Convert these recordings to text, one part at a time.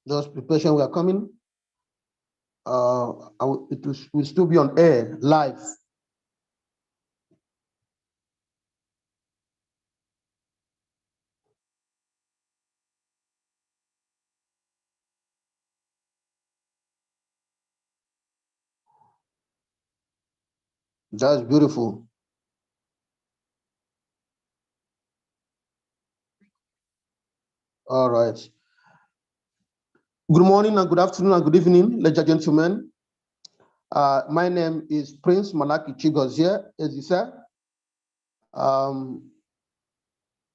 Just be patient, we are coming. It will still be on air, live. That's beautiful. All right. Good morning and good afternoon and good evening, ladies and gentlemen. My name is Prince Malachy Chigozie, as you said,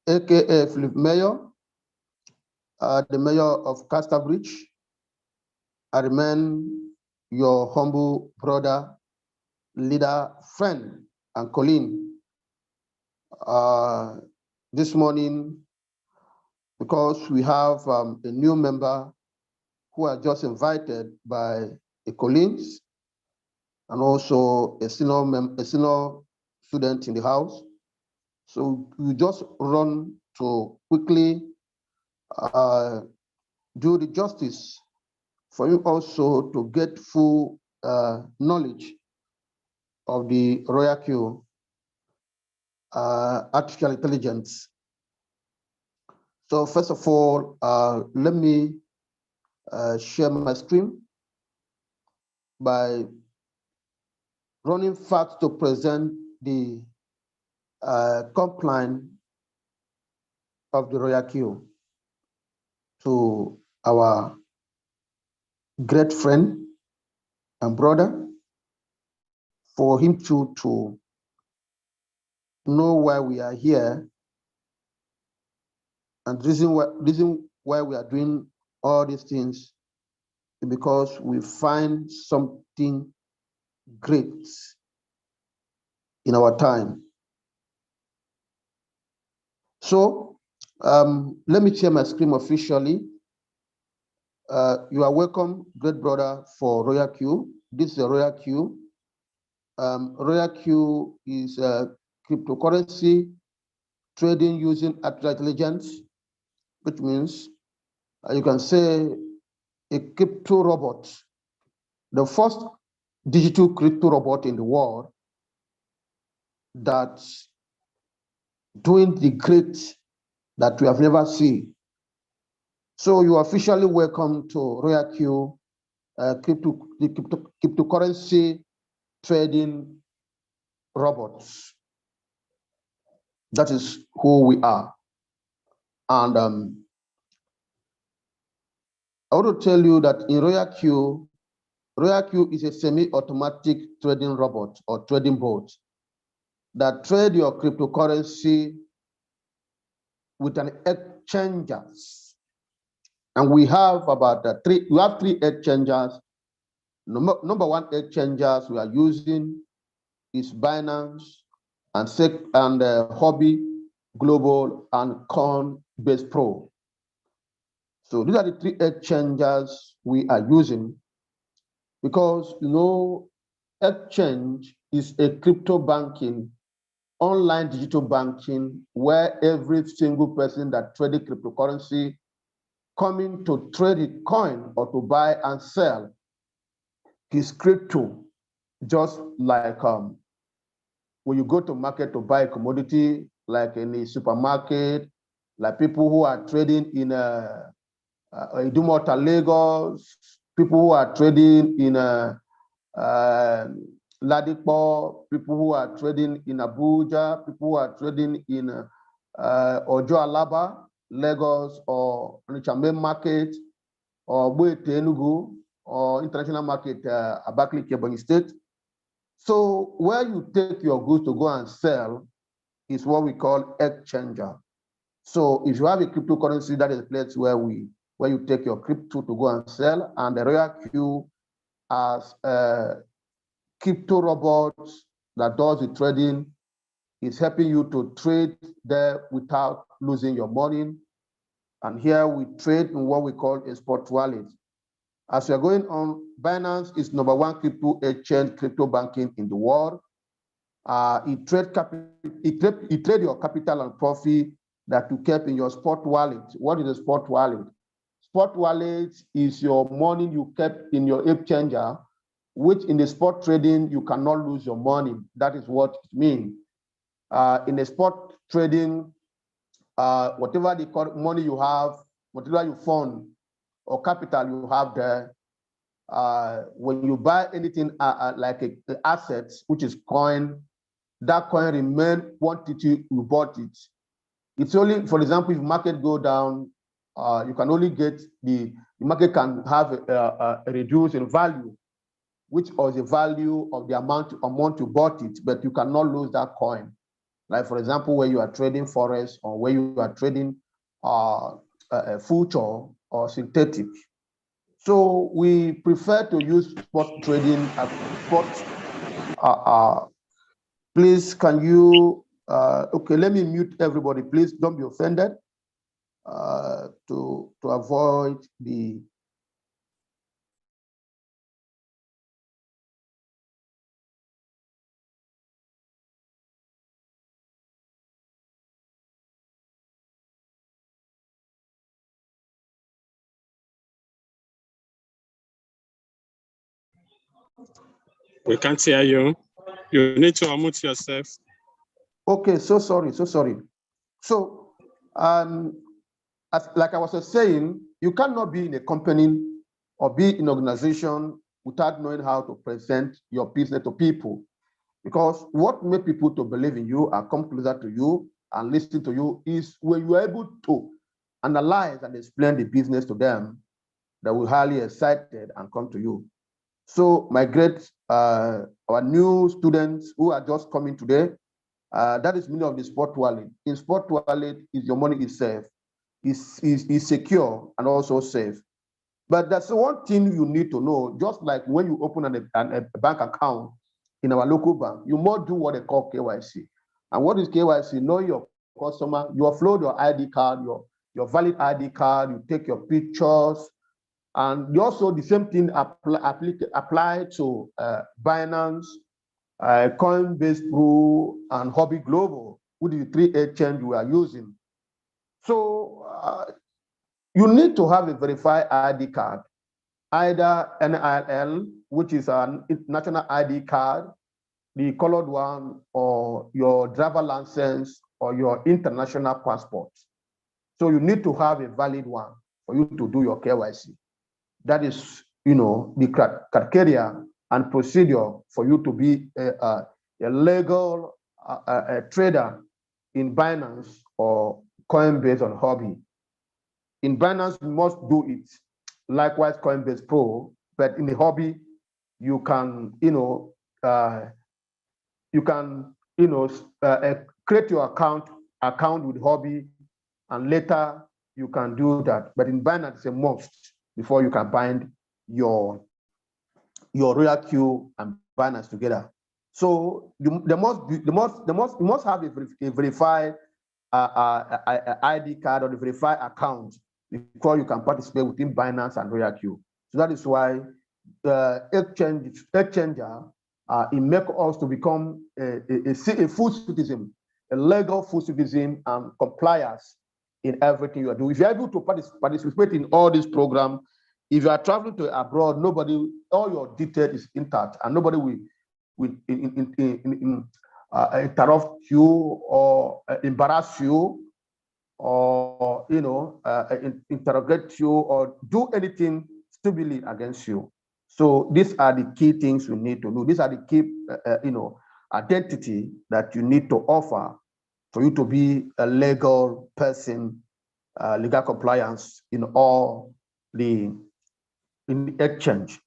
aka Philip Mayor, the mayor of Casterbridge. I remain your humble brother, leader, friend, and colleague. This morning, because we have a new member who are just invited by a colleagues and also a senior student in the house. So we just run to quickly do the justice for you also to get full knowledge of the Royal Q artificial intelligence. So first of all, let me share my screen by running fast to present the complaint of the Royal Q to our great friend and brother, for him to know why we are here and reason why we are doing all these things is because we find something great in our time. So let me share my screen officially. You are welcome, great brother, for Royal Q. This is a Royal Q. Royal Q is a cryptocurrency trading using artificial intelligence, which means you can say a crypto robot, the first digital crypto robot in the world that's doing the great that we have never seen. So you are officially welcome to Royal Q, cryptocurrency trading robots. That is who we are. And I want to tell you that in Royal Q is a semi-automatic trading robot or trading bot that trade your cryptocurrency with an exchangers. And we have about three exchangers. Number one exchangers we are using is Binance and Hobby Global and Coinbase Pro. So these are the three exchangers we are using because, exchange is a crypto banking, online digital banking, where every single person that trades cryptocurrency coming to trade it coin or to buy and sell his crypto, just like when you go to market to buy a commodity, like in a supermarket, like people who are trading in Idumota, Lagos, people who are trading in Ladipo, people who are trading in Abuja, people who are trading in Ojo Alaba, Lagos, or Onitsha Market, or Boete Enugu, or international market, Abakaliki, Ebonyi State. So where you take your goods to go and sell is what we call exchanger. So if you have a cryptocurrency, that is a place where you take your crypto to go and sell, and the Royal Q as a crypto robot that does the trading is helping you to trade there without losing your money. And here we trade in what we call a spot wallet. As we are going on, Binance is number one crypto exchange, crypto banking in the world. It trade your capital and profit that you kept in your spot wallet. What is a spot wallet? spot wallet is your money you kept in your exchanger, which in the spot trading, you cannot lose your money. That is what it means. In the spot trading, whatever the money you have, whatever you fund or capital you have there, when you buy anything like an asset, which is coin, that coin remain quantity you bought it. It's only, for example, if market go down, you can only get the market can have a reduce in value, which is the value of the amount you bought it, but you cannot lose that coin. Like, for example, where you are trading forex or where you are trading future or synthetic. So we prefer to use spot trading as spot. Please, can you, okay, let me mute everybody. Please don't be offended to avoid the. We can't hear you. You need to unmute yourself. Okay, so sorry. So, like I was saying, you cannot be in a company or be in an organization without knowing how to present your business to people. Because what makes people to believe in you and come closer to you and listen to you is when you are able to analyze and explain the business to them, they will highly excited and come to you. So my great, our new students who are just coming today, that is meaning of the spot wallet. In spot wallet, is your money is safe, is secure and also safe. But that's one thing you need to know. Just like when you open a bank account in our local bank, you must do what they call KYC. And what is KYC? Know your customer. You upload your ID card, your valid ID card. You take your pictures. And also the same thing apply to Binance, Coinbase Pro, and Hobby Global, which is the 3 exchange we are using. So you need to have a verified ID card, either NIL, which is a national ID card, the colored one, or your driver license, or your international passport. So you need to have a valid one for you to do your KYC. That is, the criteria and procedure for you to be a legal trader in Binance or Coinbase or Hobby. In Binance, you must do it. Likewise, Coinbase Pro, but in the Hobby, you can, create your account with Hobby, and later you can do that. But in Binance, it's a must before you can bind your Royal Q and Binance together. So you must have a verified ID card or the verified account before you can participate within Binance and Royal Q. So that is why the exchanger it makes us to become a full citizen, a legal full citizen and compliance in everything you are doing. If you're able to participate in all this program, if you are traveling to abroad, all your details is intact, and nobody will interrupt you or embarrass you or interrogate you or do anything stupidly against you. So these are the key things you need to know. These are the key identity that you need to offer for you to be a legal person, legal compliance in all in the exchange.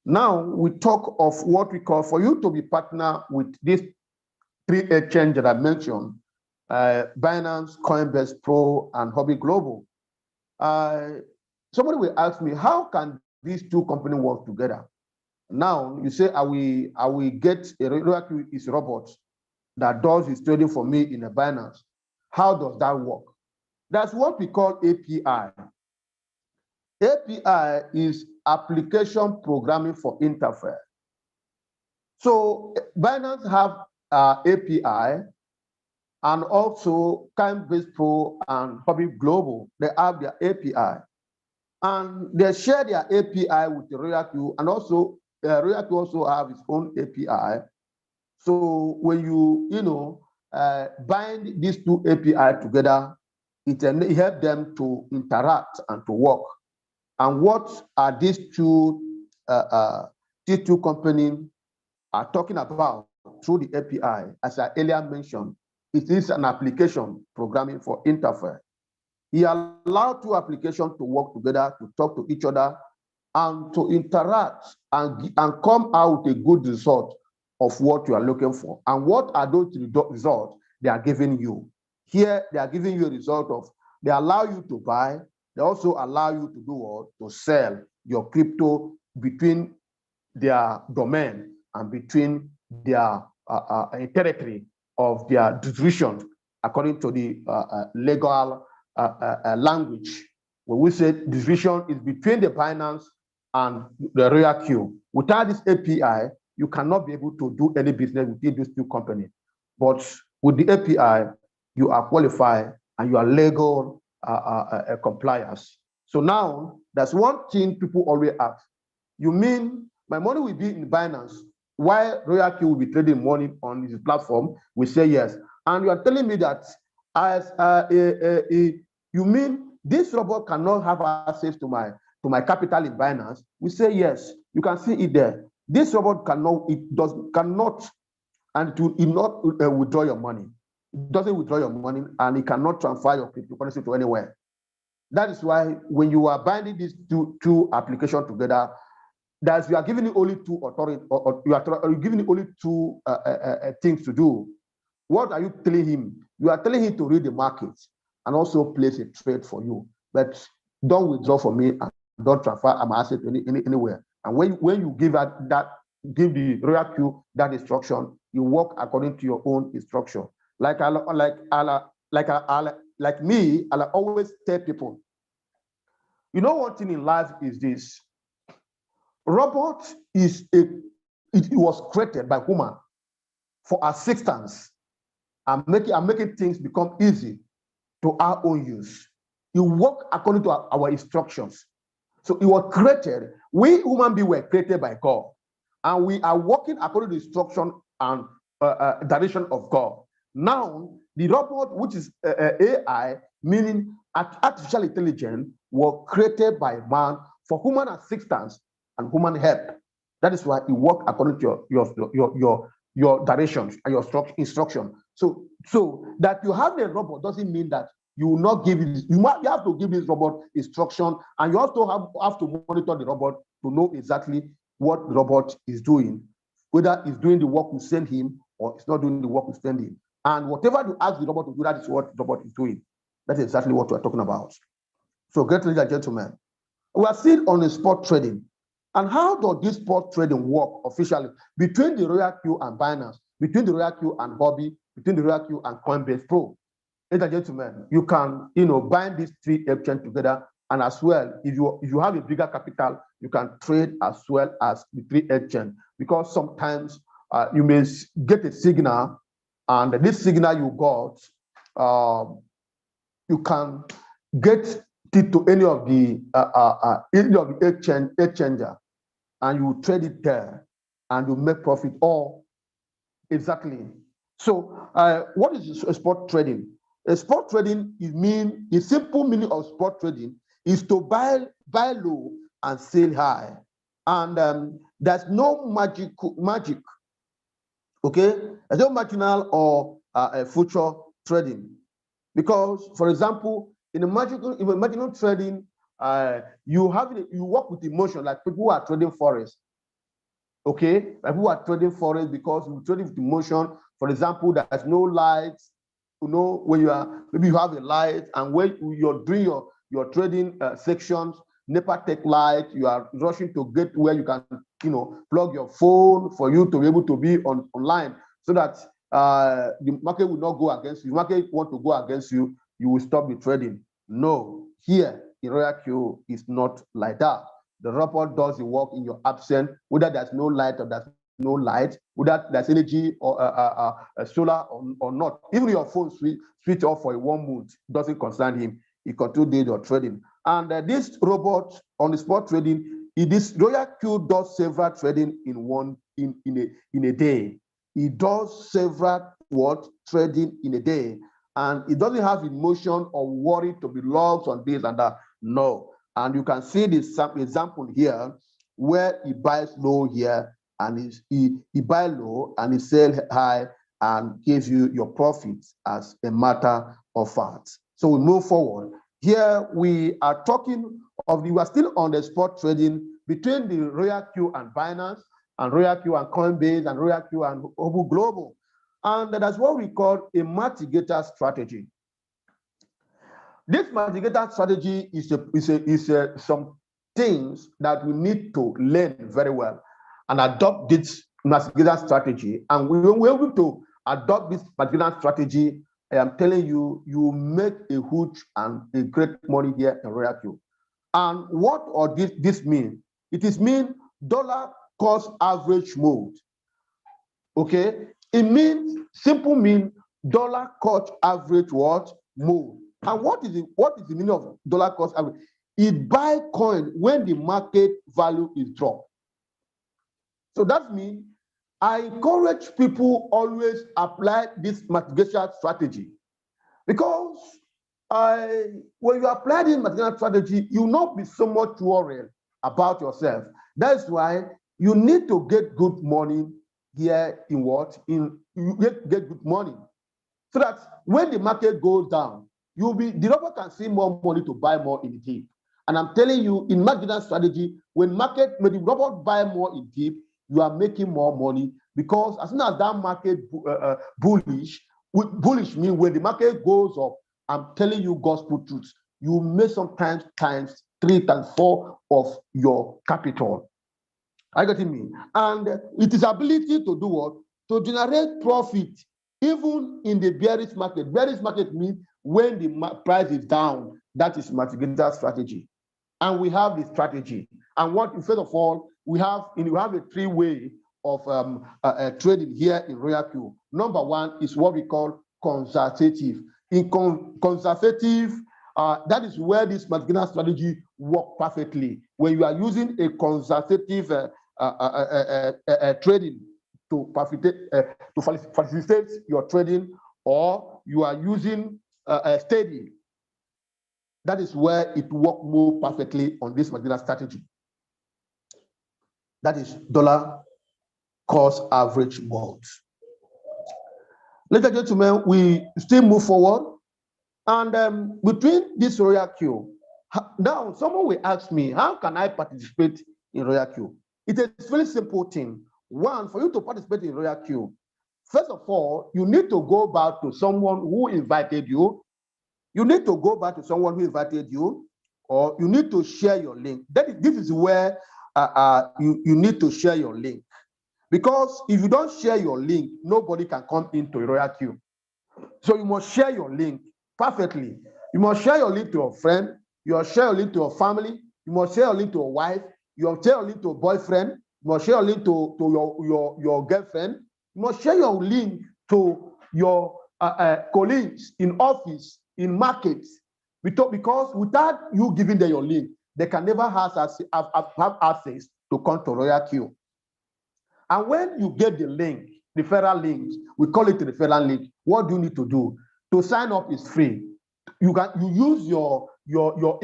Now we talk of what we call for you to be partner with these 3 exchange that I mentioned, Binance, Coinbase Pro, and Hobby Global. Somebody will ask me, how can these 2 companies work together? Now you say, I will get a robot that does his trading for me in a Binance. How does that work? That's what we call API. API is application programming for interface. So Binance have API, and also Coinbase Pro and Hobby Global, they have their API. And they share their API with the Royal Q, and also Royal Q also have its own API. So when you bind these two API together, it helps them to interact and to work. And what are these two companies are talking about through the API? As I earlier mentioned, it is an application programming for interface. He allowed two applications to work together, to talk to each other, and to interact and come out with a good result of what you are looking for. And what are those results they are giving you? Here, they are giving you a result of, they allow you to buy, they also allow you to do what? To sell your crypto between their domain and between their territory of their distribution, according to the legal language. When we say distribution is between the Binance and the Royal Q. Without this API, you cannot be able to do any business within these two companies. But with the API, you are qualified and you are legal compliance. So now, that's one thing people always ask. You mean my money will be in Binance, while Royal Q will be trading money on this platform? We say yes. And you are telling me that as you mean this robot cannot have access to my capital in Binance? We say yes. You can see it there. This robot cannot, and it will not withdraw your money. It doesn't withdraw your money, and it cannot transfer your cryptocurrency to anywhere. That is why when you are binding these two applications together, that you are giving it only two authority, or you are giving it only two things to do. What are you telling him? You are telling him to read the market and also place a trade for you, but don't withdraw from me and don't transfer my asset anywhere. And when you give give the Royal Q that instruction, you work according to your own instruction. Like me, I always tell people, you know, one thing in life is this: robot it was created by human for assistance and making things become easy to our own use. You work according to our instructions. So it was created, we human beings were created by God, and we are working according to the instruction and direction of God. Now, the robot, which is AI, meaning artificial intelligence, was created by man for human assistance and human help. That is why it works according to your directions and your instruction. So that you have a robot doesn't mean that you will not give it. You have to give this robot instruction, and you also have to monitor the robot to know exactly what the robot is doing, whether it's doing the work we send him or it's not doing the work we send him. And whatever you ask the robot to do, that is what the robot is doing. That's exactly what we're talking about. So, great ladies and gentlemen, we are still on the spot trading. And how does this spot trading work officially between the Royal Q and Binance, between the Royal Q and Hobby, between the Royal Q and Coinbase Pro? Ladies and gentlemen, you can bind these three exchanges together, and as well, if you have a bigger capital, you can trade as well as the three exchanges, because sometimes you may get a signal, and this signal you got, you can get it to any of the exchanger, and you trade it there, and you make profit. Or exactly. So, what is spot trading? Spot trading the simple meaning of spot trading is to buy low and sell high, and there's no magic. Okay, there's no marginal or future trading, because, for example, in marginal trading, you work with emotion, like people who are trading forex. Okay, like people are trading forex because you trade with emotion. For example, there's no lights. When maybe you have a light, and when you're doing your trading sections, NEPA take light, you are rushing to get where you can plug your phone for you to be able to be online, so that the market will not go against you. The market want to go against you, you will stop the trading. No, here in Royal Q is not like that. The robot does the work in your absence, whether there's no light or there's no light, whether there's energy or solar or not. Even your phone switch off for 1 month doesn't concern him. He continues your trading. And this robot on the spot trading, this Royal Q does several trading in a day. It does several trading in a day, and it doesn't have emotion or worry to be logs on this and that. No. And you can see this example here where he buys low here and he buys low and he sells high and gives you your profits as a matter of fact. So we move forward. Here we are talking of we are still on the spot trading between the Royal Q and Binance, and Royal Q and Coinbase, and Royal Q and Obu Global. And that's what we call a mitigator strategy. This mitigator strategy is some things that we need to learn very well and adopt this mitigator strategy. And when we're able to adopt this mitigator strategy, I am telling you, you make a huge and a great money here in Royal Q. And what does this mean? It is mean dollar cost average mode. Okay, it means simple mean dollar cost average what mode. And what is the meaning of dollar cost average? It buy coin when the market value is dropped. So that means I encourage people always apply this mitigation strategy, because when you apply this mitigation strategy, you will not be so much worried about yourself. That's why you need to get good money here in you get good money, so that when the market goes down, the developer can see more money to buy more in the deep. And I'm telling you, in marginal strategy, when the developer buy more in deep, you are making more money, because as soon as that market bullish means when the market goes up, I'm telling you gospel truth, you make sometimes times 3 times 4 of your capital. I got me. And it is ability to do what? To generate profit even in the bearish market. Bearish market means when the price is down. That is mitigator strategy. And we have the strategy. And first of all, we have a 3-way of trading here in Royal Q. Number 1 is what we call conservative. In conservative, that is where this mitigator strategy works perfectly. When you are using a conservative trading to facilitate your trading, or you are using steady, that is where it works more perfectly on this mitigator strategy. That is dollar cost average mode. Ladies and gentlemen, we still move forward. And between this Royal Q, now someone will ask me, how can I participate in Royal Q? It is a very simple thing. One, for you to participate in Royal Q, first of all, you need to go back to someone who invited you. You need to go back to someone who invited you, or you need to share your link. This is where you need to share your link. Because if you don't share your link, nobody can come into Royal Q. So you must share your link perfectly. You must share your link to a friend. You must share your link to a family. You must share your link to a wife. You must share your link to a boyfriend. You must share your link to your girlfriend. You must share your link to your colleagues in office, in markets. Because without you giving them your link, they can never have access to come to Royal Q. And when you get the link, the referral link, we call it the referral link. What do you need to do? To sign up is free. You use your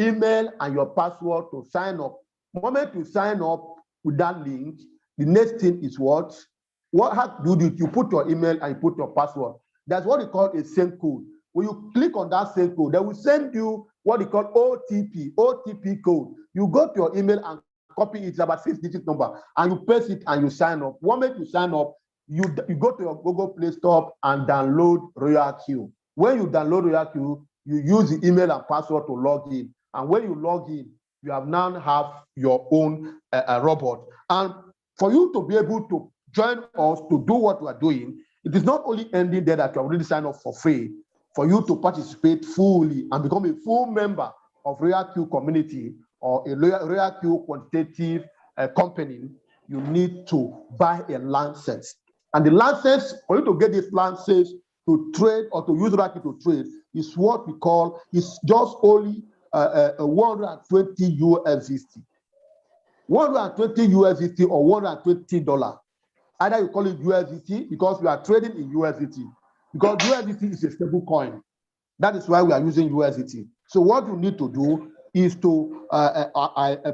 email and your password to sign up. The moment you sign up with that link, the next thing is what? How do you do it? You put your email and you put your password. That's what we call a send code. When you click on that send code, they will send you what they call OTP code. You go to your email and copy it, it's about 6-digit number, and you paste it and you sign up. One minute you sign up, you go to your Google Play Store and download Royal Q. When you download Royal Q, you use the email and password to log in. And when you log in, you have now have your own robot. And for you to be able to join us to do what we are doing, it is not only ending there that you have already signed up for free. For you to participate fully and become a full member of Royal Q community or a Royal Q quantitative company, you need to buy a license. And the license, for you to get this license to trade or to use Royal Q to trade, is what we call, is just only 120 USDT. 120 USDT or $120. Either you call it USDT because you are trading in USDT, because USDT is a stable coin. That is why we are using USDT. So what you need to do is to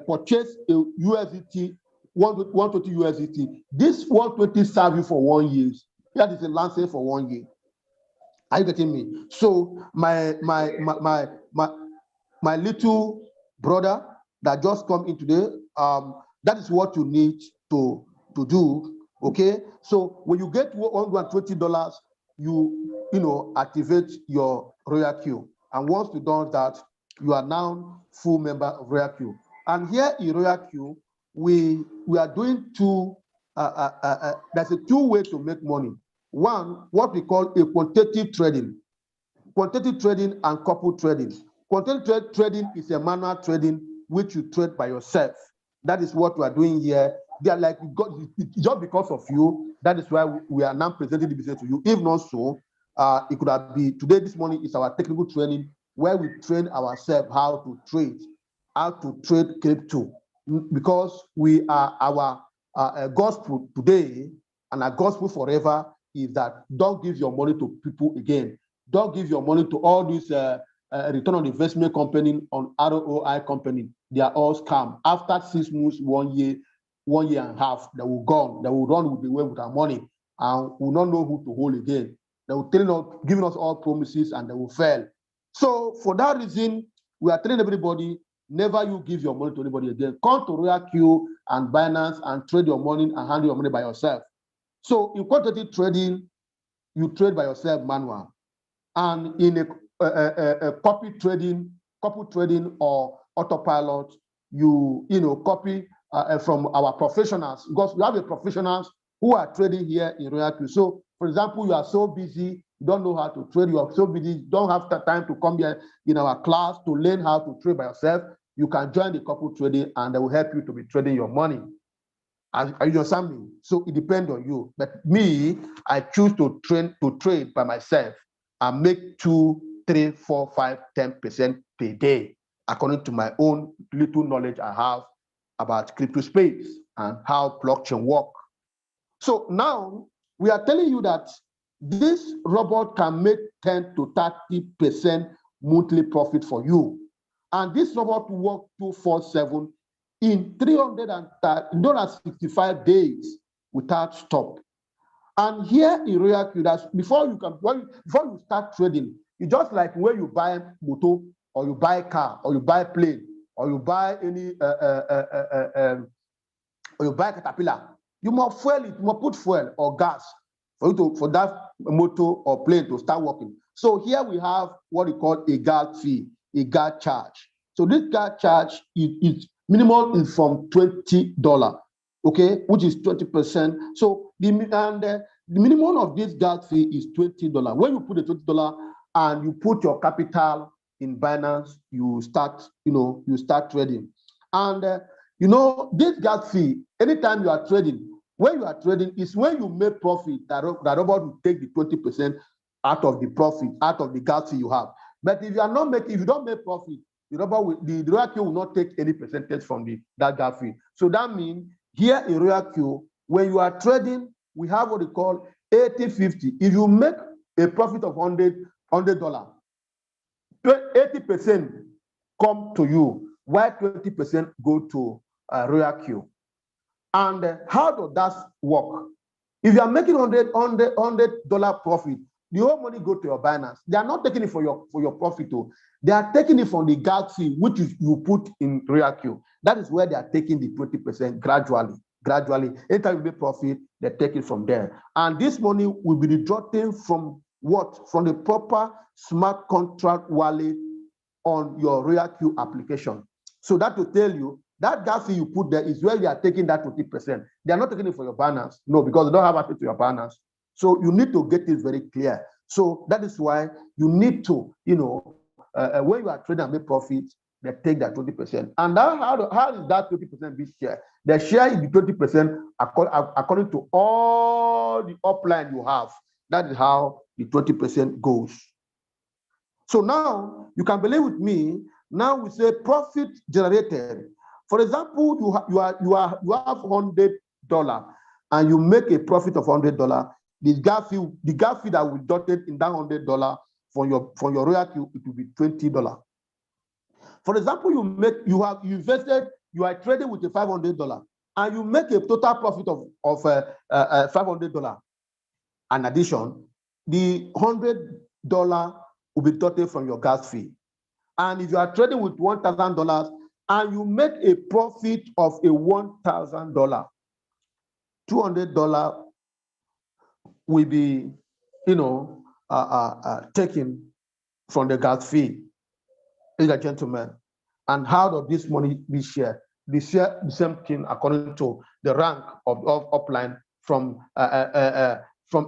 purchase a USDT, 120 USDT. This 120 serve you for 1 year. That is a land sale for 1 year. Are you getting me? So my little brother that just come in today, that is what you need to do. Okay. So when you get $120, you activate your Royal Queue, and once you done that, you are now full member of Royal Queue. And here in Royal Queue, we are doing two. There's a two way to make money. One, what we call a quantitative trading and couple trading. Quantitative trading is a manual trading which you trade by yourself. That is what we are doing here. They are like, just because of you, that is why we are now presenting the business to you. If not so, it could have been today. This morning is our technical training where we train ourselves how to trade crypto, because we are our gospel today and our gospel forever is that don't give your money to people again. Don't give your money to all these return on investment company, on ROI company. They are all scam. After 6 months, 1 year, 1 year and a half, they will gone. They will run with our money and will not know who to hold again. They will giving us all promises and they will fail. So for that reason, we are telling everybody, never you give your money to anybody again. Come to Royal Q and Binance and trade your money and handle your money by yourself. So in quantitative trading, you trade by yourself manual. And in a couple trading or autopilot, you copy from our professionals, because we have the professionals who are trading here in Royal Q. So, for example, you are so busy, you don't know how to trade, you are so busy, you don't have the time to come here in our class to learn how to trade by yourself. You can join the couple trading and they will help you to be trading your money. Are you understand me? So it depends on you. But me, I choose to trade by myself and make 2, 3, 4, 5, 10% per day, according to my own little knowledge I have about crypto space and how blockchain work. So now we are telling you that this robot can make 10 to 30% monthly profit for you. And this robot will work 247 in 365 days without stop. And here in Royal Q, before you start trading, it's just like when you buy motor or you buy car or you buy plane or you buy any or you buy Caterpillar. You must fuel it, you must put fuel or gas for that motor or plane to start working. So here we have what we call a guard fee, a guard charge. So this guard charge is minimum is from $20, okay, which is 20%. So the minimum of this guard fee is $20. When you put the $20 and you put your capital in Binance, you start trading. And this guard fee, anytime you are trading, when you are trading, is when you make profit that robot will take the 20% out of the profit, out of the guard fee you have. But if you don't make profit, the Royal Q will not take any percentage from that guard fee. So that means here in Royal Q, when you are trading, we have what we call 80-50. If you make a profit of $100, 80% come to you, while 20% go to Royal Q. And how does that work? If you are making $100 profit, the whole money go to your Binance. They are not taking it for your profit. They are taking it from the guard fee, which you put in Royal Q. That is where they are taking the 20% gradually. Anytime you make profit, they take it from there. And this money will be withdrawn from what? From the proper smart contract wallet on your Royal Q application. So that will tell you that gas fee you put there is where you are taking that 20%. They are not taking it for your Binance. No, because they don't have access to your Binance. So you need to get it very clear. So that is why you need to, when you are trading and make profit, they take that 20%. And how is that 20% be shared? The share is the 20% according to all the upline you have. That is how the 20% goes. So now you can believe with me Now we say profit generated. For example, you have $100 and you make a profit of $100. The gap fee that will be dotted in that $100 from your royalty, it will be $20. For example, you are trading with a $500 and you make a total profit of $500. In addition, the $100 will be dotted from your gas fee. And if you are trading with $1,000 and you make a profit of a $1,000, $200 will be, taken from the gas fee, ladies and gentlemen. And how does this money be shared? They share the same thing according to the rank of upline from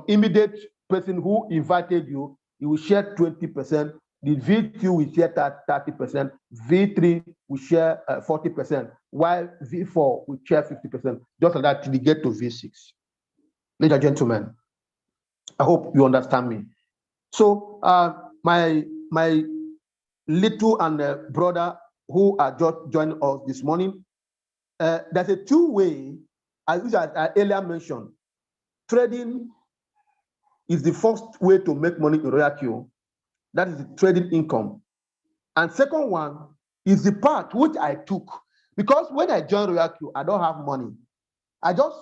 immediate person who invited you. You will share 20%. The V2 will share 30%. V3 will share 40%, while V4 will share 50%. Just like that till you get to V6. Ladies and gentlemen, I hope you understand me. So my little and brother who are just joining us this morning, there's a two-way, as I earlier mentioned. Trading is the first way to make money in royalty. That is the trading income. And second one is the part which I took, because when I joined royalty, I don't have money. I just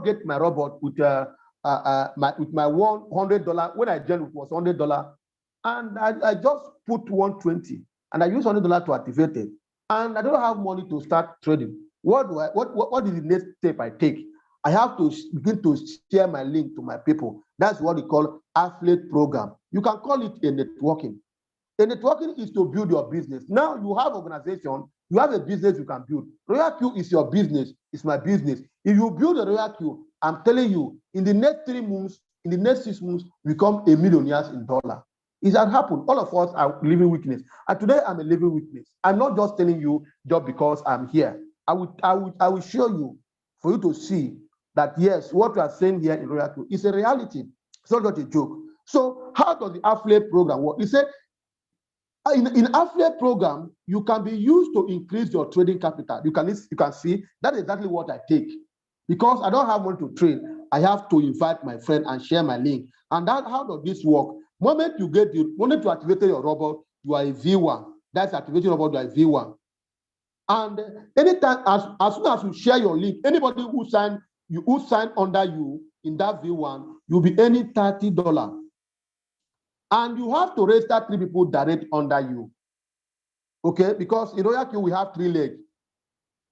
get my robot with my $100. When I joined, it was $100, and I just put $120, and I use $100 to activate it. And I don't have money to start trading. What is the next step I take? I have to begin to share my link to my people. That's what we call affiliate program. You can call it a networking. A networking is to build your business. Now you have organization, you have a business you can build. Royalty is your business, it's my business. If you build a royalty, I'm telling you, in the next 3 months, in the next 6 months, we become a millionaires in dollar. It has happened. All of us are living witness. And today I'm a living witness. I'm not just telling you just because I'm here. I will show you for you to see that yes, what we are saying here in royalty is a reality. It's not just a joke. So how does the affiliate program work? He said, in affiliate program, you can be used to increase your trading capital. You can see that's exactly what I take. Because I don't have money to trade, I have to invite my friend and share my link. And how does this work? Moment you activate your robot, you are a V1. That's activation robot, you are a V1. And anytime, as soon as you share your link, anybody who sign under you in that V1, you'll be earning $30. And you have to register 3 people direct under you. Okay, because in royalty we have 3 legs,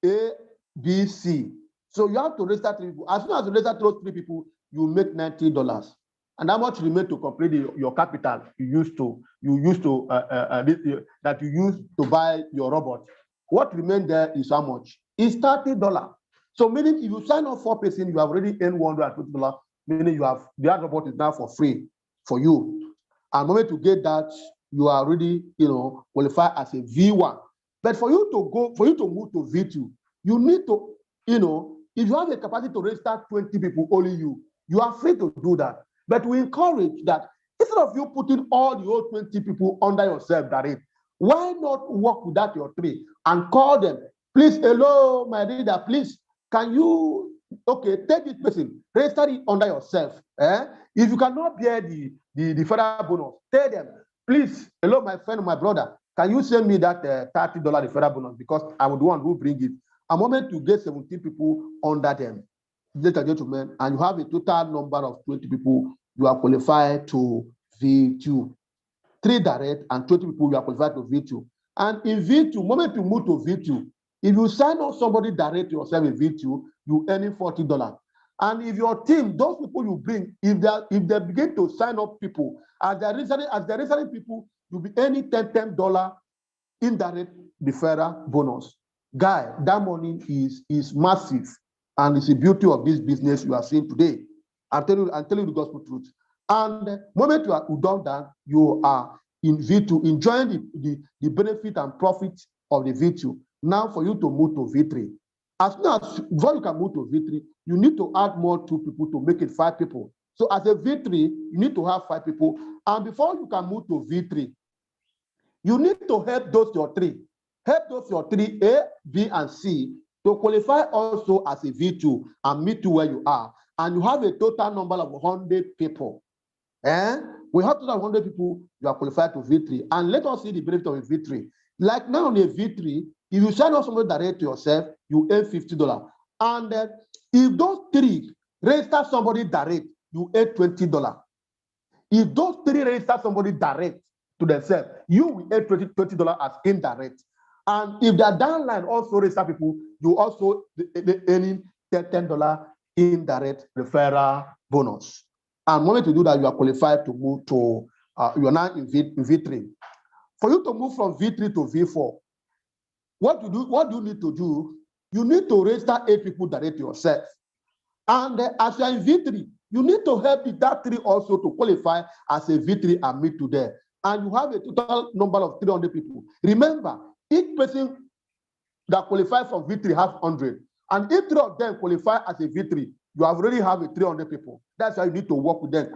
A, B, C. So you have to register 3 people. As soon as you register those 3 people, you make $90. And how much remain to complete your capital you used to buy your robot? What remains there is how much? It's $30. So meaning if you sign up 4 person, you have already earned $120. Meaning the other robot is now for free for you. And the moment you get that, you are already qualified as a V1. But for you to move to V2, you need to, if you have the capacity to register 20 people, only you are free to do that. But we encourage that instead of you putting all the old 20 people under yourself direct, why not work without your 3 and call them? Please, hello, my reader, please, can you, take this person, register it under yourself. If you cannot bear the federal bonus, tell them, please, hello, my friend, my brother, can you send me that $30 referral bonus, because I would want who bring it. A moment to get 17 people under them, ladies and gentlemen, and you have a total number of 20 people, you are qualified to V2. 3 direct and 20 people, you are qualified to V2. And in V2, moment you move to V2, if you sign on somebody direct yourself in V2, you earning $40. And if your team, those people you bring, if they begin to sign up people, as they're registering people, you'll be earning $10 indirect referral bonus. Guy, that money is massive, and it's the beauty of this business you are seeing today. I'm telling you the gospel truth. And the moment you are done that, you are in V2, enjoying the benefit and profit of the V2. Now for you to move to V3. As soon as before you can move to V3, you need to add more 2 people to make it 5 people. So as a V3, you need to have 5 people. And before you can move to V3, You need to help those your three. Help those your three, A, B, and C, to qualify also as a V2 and meet you where you are. And you have a total number of 100 people. We have total 100 people, you are qualified to V3. And let us see the benefit of a V3. Like now on a V3, if you sign up somebody direct to yourself, you earn $50. And if those three register somebody direct, you earn $20. If those three register somebody direct to themselves, you will earn $20 as indirect. And if their downline also register people, you also earning $10 indirect referral bonus. And when to do that, you are qualified to move to, you are now in V3. For you to move from V3 to V4, what do you need to do? You need to register 8 people direct yourself. And as you are in V3, you need to help that 3 also to qualify as a V3 and meet to there. And you have a total number of 300 people. Remember, each person that qualifies from V3 have 100. And if 3 of them qualify as a V3, you have already have a 300 people. That's why you need to work with them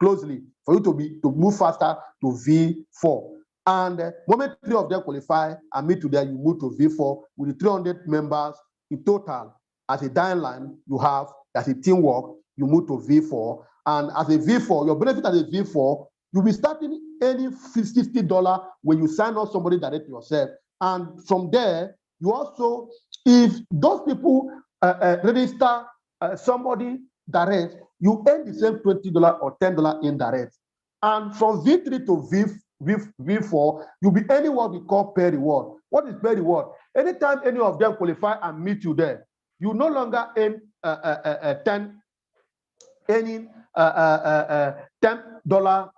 closely for you to move faster to V4. And moment 3 of them qualify and meet to there, you move to V4 with the 300 members in total. As a downline, you have, as a teamwork, you move to V4. And as a V4, your benefit as a V4, you'll be starting earning $60 when you sign up somebody direct yourself. And from there, you also, if those people register somebody direct, you earn the same $20 or $10 indirect. And from V3 to V4, you'll be earning what we call pay reward. What is pay reward? Anytime any of them qualify and meet you there, you no longer earn $10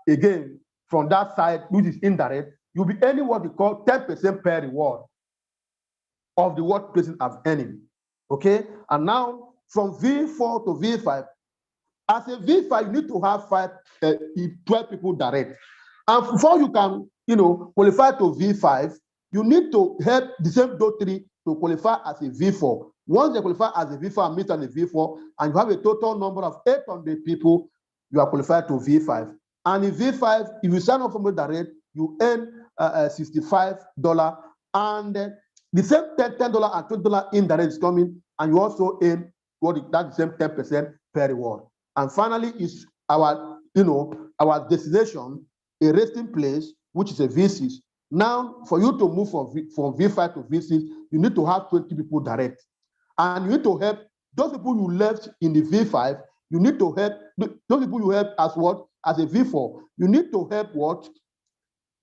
again from that side, which is indirect. You'll be earning what we call 10% pay reward of the what person have earning. Okay, and now from V4 to V5, as a V5, you need to have 12 people direct. And before you can, qualify to V5, you need to help the same those 3 to qualify as a V4. Once they qualify as a V4 and meet on a V4, and you have a total number of 800 people, you are qualified to V5. And in V5, if you sign up from the direct, you earn $65, and the same $10 and $20 indirect is coming, and you also earn that's the same 10% per reward. And finally, is our destination, a resting place, which is a V6. Now, for you to move from V5 to V6, you need to have 20 people direct. And you need to help those people you left in the V5, you need to help those people you help as what? As a V4. You need to help what?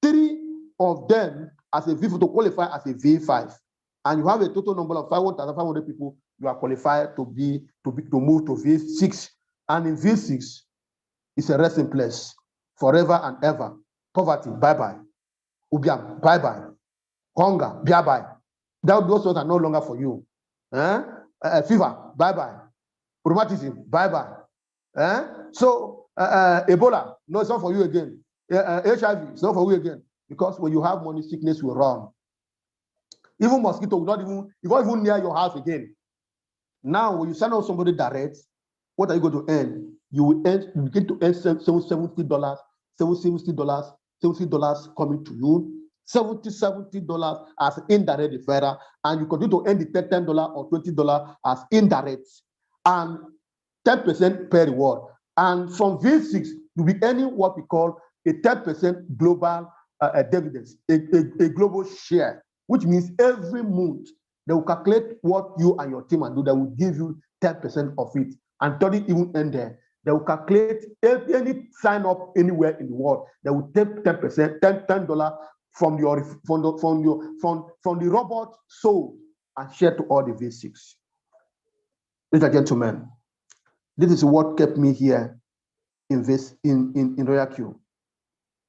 3 of them as a V4 to qualify as a V5. And you have a total number of 1,500 people you are qualified to move to V6. And in V6, it's a resting place forever and ever. Poverty, bye-bye. Ubiam, bye-bye. Hunger, bye-bye. Those ones are no longer for you. Fever, bye-bye. Rheumatism, bye-bye. So Ebola, no, it's not for you again. HIV, it's not for you again. Because when you have money, sickness will run. Even mosquito will not even near your house again. Now, when you send out somebody direct, what are you going to earn? You begin to earn $70 coming to you, $70 as indirect referral, and you continue to earn the $10 or $20 as indirect, and 10% per reward. And from V6, you'll be earning what we call a 10% global dividends, a global share, which means every month they will calculate what you and your team will do. They will give you 10% of it, and 30 even end there. They will calculate any sign up anywhere in the world. They will take 10%, $10 from the robot sold and share to all the V6. Ladies and gentlemen, this is what kept me here in Royal Q.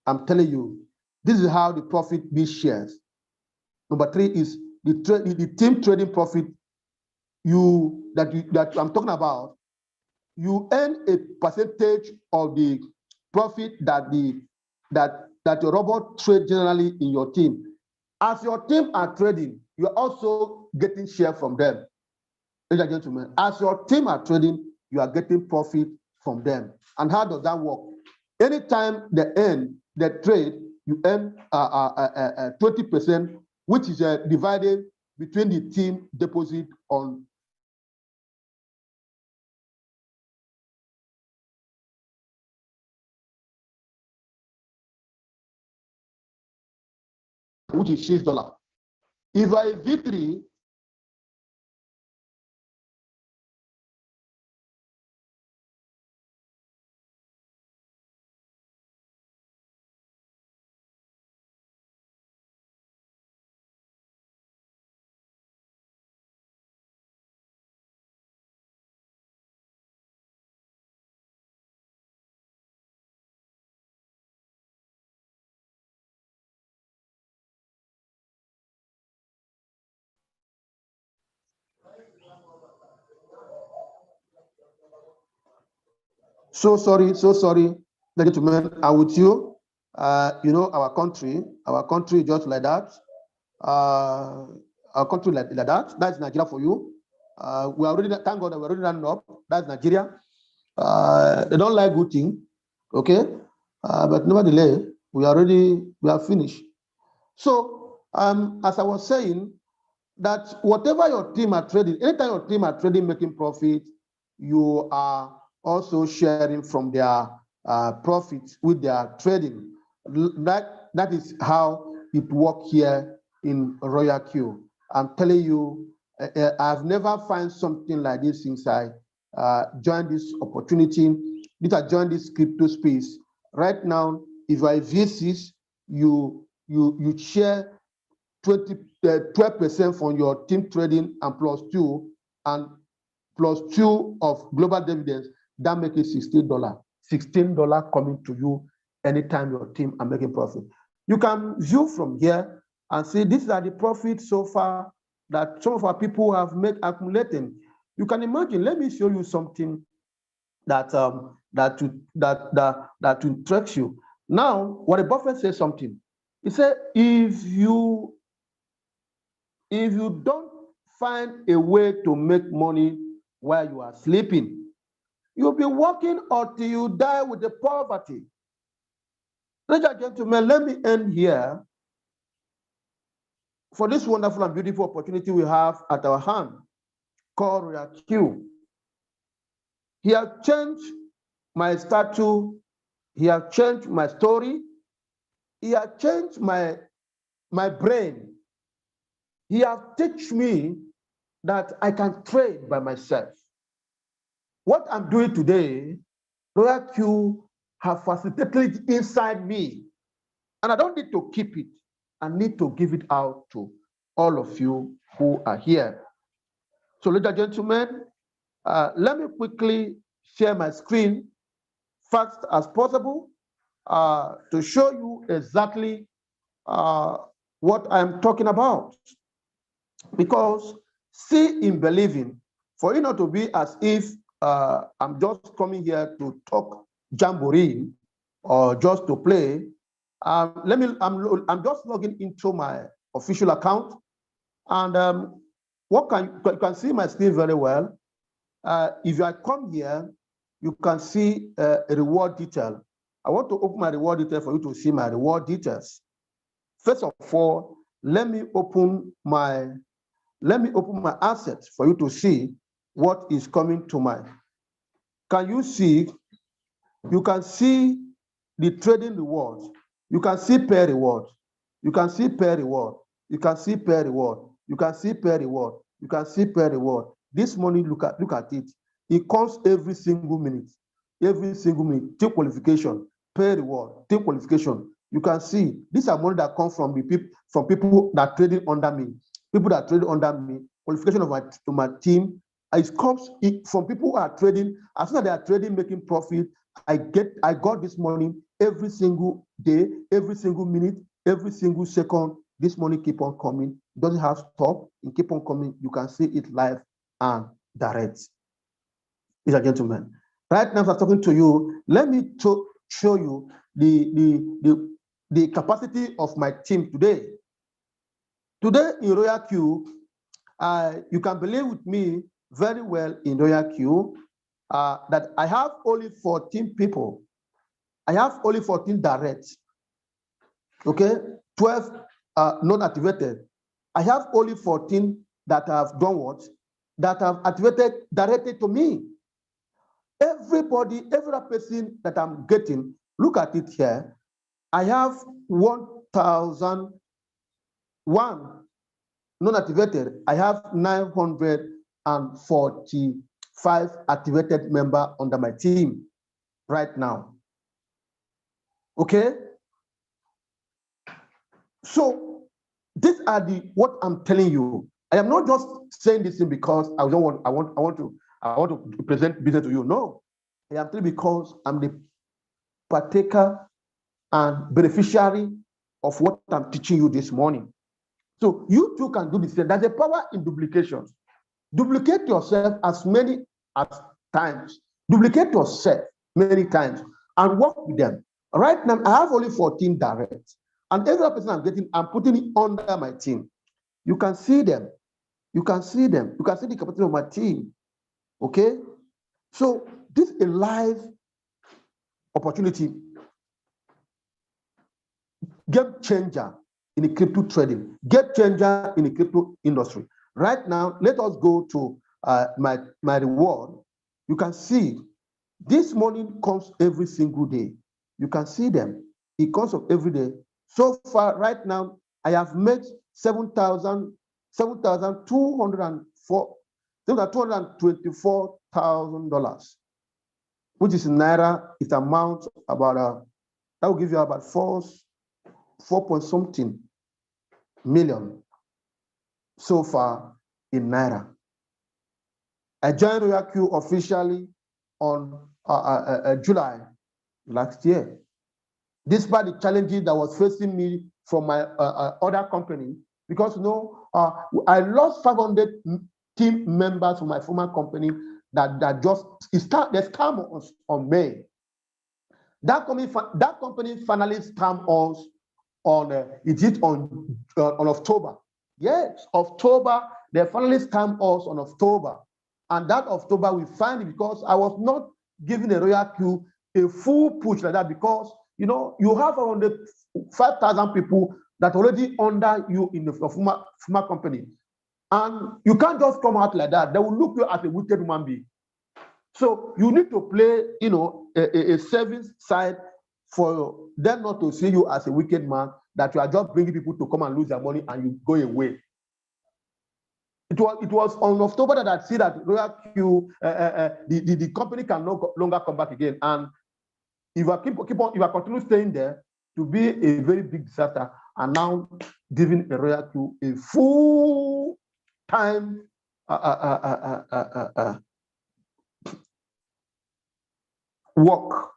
I'm telling you, this is how the profit be shared. Number 3 is the team trading profit that I'm talking about. You earn a percentage of the profit that your robot trade generally in your team. As your team are trading, you are also getting share from them. Ladies and gentlemen, as your team are trading, you are getting profit from them. And how does that work? Anytime they trade, you earn 20%, which is divided between the team deposit on which is $6. If I V3, so sorry, gentlemen, I'm with you. You know, our country just like that. Our country like that. That's Nigeria for you. We already, thank God that we're already running up. That's Nigeria. They don't like good thing, okay? But nevertheless, we are finished. So, as I was saying, that whatever your team are trading, anytime your team are trading, making profit, you are also sharing from their profits with their trading. That is how it works here in Royal Q. I'm telling you, I've never found something like this since I joined this opportunity. I joined this crypto space. Right now, if I VCs, you share 12% from your team trading and plus two of global dividends, that makes it $16. $16 coming to you anytime your team are making profit. You can view from here and see these are the profits so far that some of our people have made accumulating. You can imagine. Let me show you something that interests you. Now, Warren Buffett says something. He said, if you don't find a way to make money while you are sleeping, you'll be working until you die with the poverty. Ladies and gentlemen, let me end here for this wonderful and beautiful opportunity we have at our hand called Royal Q. He has changed my statue. He has changed my story. He has changed my brain. He has taught me that I can trade by myself. What I'm doing today, Royal Q have facilitated inside me, and I don't need to keep it. I need to give it out to all of you who are here. So, ladies and gentlemen, let me quickly share my screen fast as possible to show you exactly what I'm talking about. Because see in believing, for it not to be as if I'm just coming here to talk jamboree or just to play. I'm just logging into my official account, and you can see my screen very well. If I come here, you can see a reward detail. I want to open my reward detail for you to see my reward details. First of all, let me open my assets for you to see what is coming to my. Can you see? You can see the trading rewards. You can see pair reward. You can see pair reward. You can see pair reward. You can see pair reward. You can see pair reward. This money, look at it. It comes every single minute. Every single minute. Team qualification, pair reward, team qualification. You can see these are money that come from people that are trading under me. People that are trading under me. Qualification of my team. It comes from people who are trading. As soon as they are trading, making profit, I got this money every single day, every single minute, every single second. This money keep on coming. It doesn't have stop. It keep on coming. You can see it live and direct. Ladies and gentlemen, right now as I'm talking to you, let me show you the capacity of my team today. Today in Royal Q, you can believe with me very well in Royal Q that I have only 14 people. I have only 14 direct. Okay, 12 not activated. I have only 14 that have done what? That have activated directly to me. Everybody, every person that I'm getting, look at it here. I have 1,001 non-activated. I have 945 activated members under my team right now. Okay? So these are what I'm telling you. I am not just saying this thing because I want to present business to you. No, I am telling because I'm the partaker and beneficiary of what I'm teaching you this morning. So you too can do the same. There's a power in duplication. Duplicate yourself as many as times. Duplicate yourself many times and work with them. Right now, I have only 14 direct. And every person I'm getting, I'm putting it under my team. You can see them. You can see them. You can see the capacity of my team. Okay? So this is a live opportunity. Game changer in the crypto trading. Game changer in the crypto industry. Right now, let us go to my reward. You can see this money comes every single day. You can see them. It comes up every day. So far, right now, I have made $7,224,000, which is in naira. It amounts about that will give you about 4 point something million so far in naira. I joined Royal Q officially on July last year. Despite the challenges that was facing me from my other company, because I lost 500 team members from my former company that just scam us on May. That company finally scammed us on October. Yes, October. They finally scammed us on October, and that October we find it because I was not giving the Royal Q a full push like that, because you have around 5,000 people that already under you in the former company, and you can't just come out like that. They will look you as a wicked human being. So you need to play, a service side for them not to see you as a wicked man, that you are just bringing people to come and lose their money and you go away. It was on October that I see that Royal Q, the company can no longer come back again. And if I continue staying there, to be a very big disaster, and now giving a Royal Q a full time work.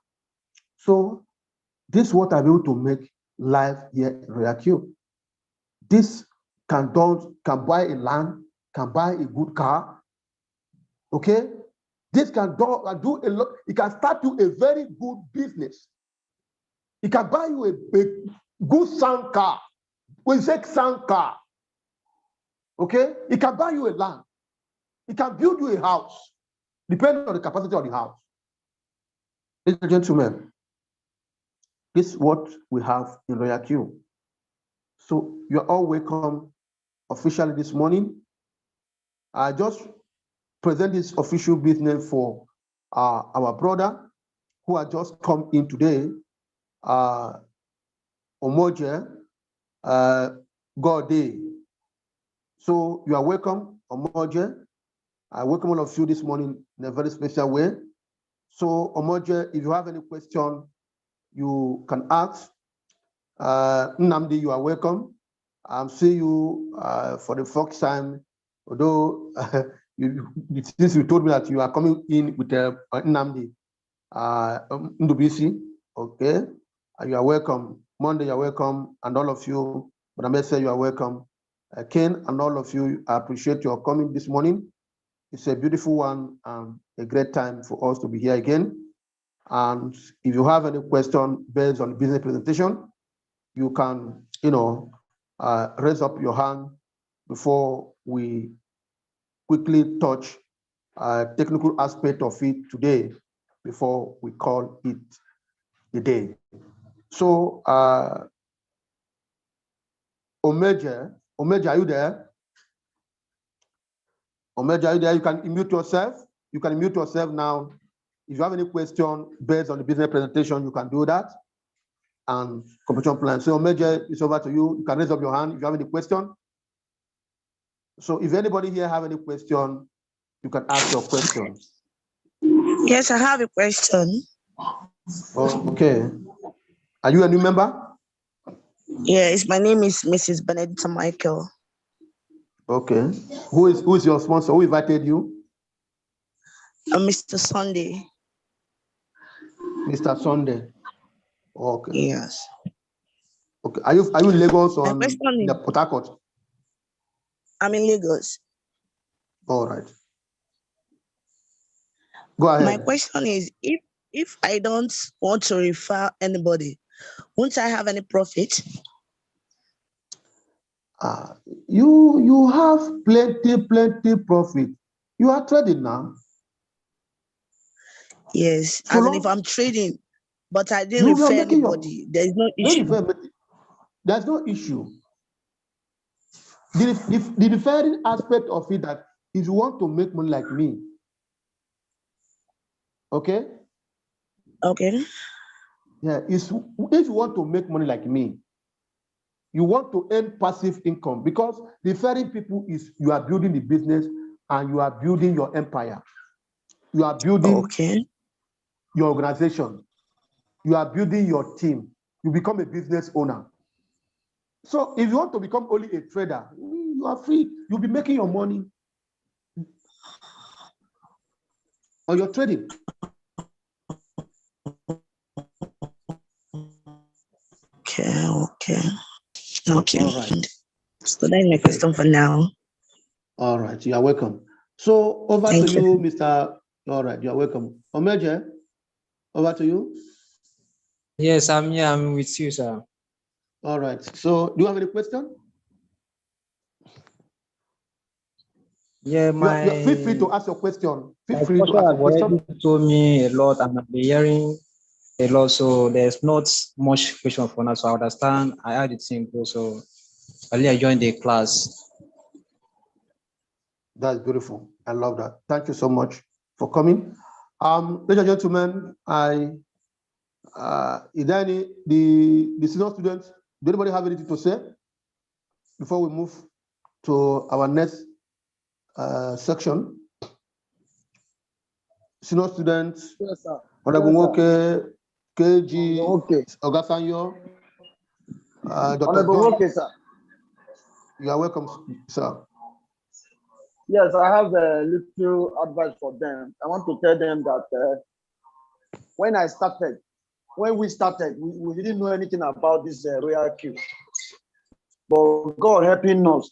So this is what I'm able to make live here in Royal Q. This can buy a land, can buy a good car. Okay? This can do a lot. It can start you a very good business. It can buy you a good sound car. When you say sound car, okay? It can buy you a land. It can build you a house, depending on the capacity of the house. Ladies and gentlemen, this is what we have in Royal Q. So you're all welcome officially this morning. I just present this official business for our brother who has just come in today, Omoje Gode. So you are welcome, Omoje. I welcome all of you this morning in a very special way. So Omoje, if you have any question, you can ask. Nnamdi, you are welcome. I'm seeing you for the first time, although since you told me that you are coming in with Nnamdi, Ndubisi, okay? You are welcome. Monday, you are welcome, and all of you, Madam Esther, you are welcome. Ken and all of you, I appreciate your coming this morning. It's a beautiful one and a great time for us to be here again. And if you have any question based on business presentation, you can, raise up your hand before we quickly touch technical aspect of it today before we call it a day. So Omeje, are you there? Omeje, are you there? You can unmute yourself. You can mute yourself now. If you have any question based on the business presentation, you can do that. And competition plan. So Omeje, it's over to you. You can raise up your hand if you have any question. So if anybody here have any question, you can ask your question. Yes, I have a question. Okay. Are you a new member? Yes, my name is Mrs. Benedicta Michael. Okay. Who is your sponsor? Who invited you? Mr. Sunday. Mr. Sunday. Okay. Yes. Okay. Are you in Lagos or in Port Harcourt? I'm in Lagos. All right. Go ahead. My question is, if I don't want to refer anybody, won't I have any profit? You have plenty profit. You are trading now. Yes, So as in if I'm trading, but I didn't you are refer making anybody, there's no issue. There's no issue. The referring aspect of it that if you want to make money like me, okay? Okay. Yeah, if you want to make money like me, you want to earn passive income because referring people is you are building the business and you are building your empire. You are building your organization. You are building your team. You become a business owner. So if you want to become only a trader, you are free. You'll be making your money on your trading. Okay. All right. So that's my question for now. All right, you are welcome. So over to you, Mr. All right, you are welcome. Omeje, over to you. Yes, I'm here. I'm with you, sir. All right. So do you have any question? Yeah, feel free to ask your question. Feel free to ask your question. already told me a lot, and I've been hearing a lot, so there's not much question for now. So I understand. I had the same goal, so earlier I joined the class. That's beautiful. I love that. Thank you so much for coming. Ladies and gentlemen, is there any the senior students? Do anybody have anything to say before we move to our next section? Senior students, yes, sir. Honorable KG, Ogasanyo, Dr. Sir. You are welcome, sir. Yes, I have a little advice for them. I want to tell them that when we started, we didn't know anything about this royal queue. But God helping us,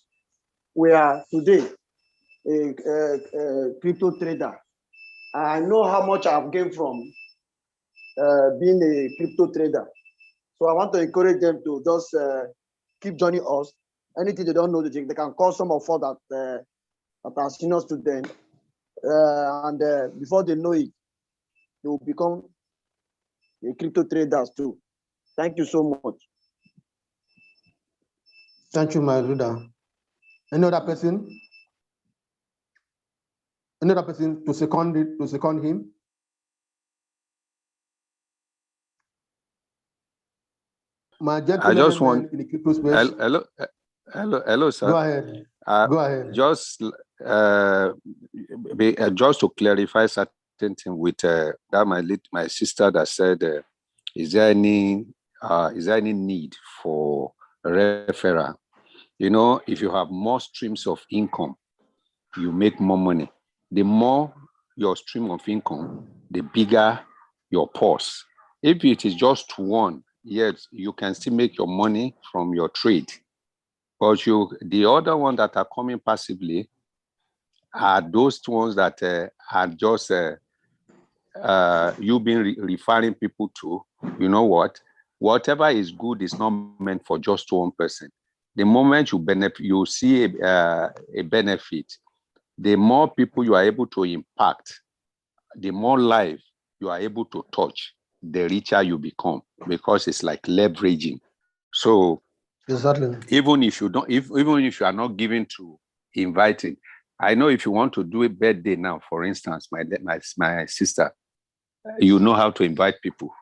we are today a crypto trader. I know how much I've gained from being a crypto trader. So I want to encourage them to just keep joining us. Anything they don't know, they can call some of us that are senior students. And before they know it, they will become a crypto traders too. Thank you so much. Thank you, my leader. Any other person? Another person to second him? My gentleman, I just want in the crypto space. Hello, sir. Go ahead. Go ahead. Just to clarify certain thing with that my sister that said, is there any need for a referral? You know, if you have more streams of income, you make more money. The more your stream of income, the bigger your purse. If it is just one, yes, you can still make your money from your trade. But the other one that are coming passively are those ones that are just you been referring people to. You know what? Whatever is good is not meant for just one person. The moment you see a benefit, the more people you are able to impact, the more life you are able to touch, the richer you become, because it's like leveraging. So Exactly. Even if you don't, even if you are not given to inviting. I know if you want to do a birthday now, for instance, my sister, you know how to invite people,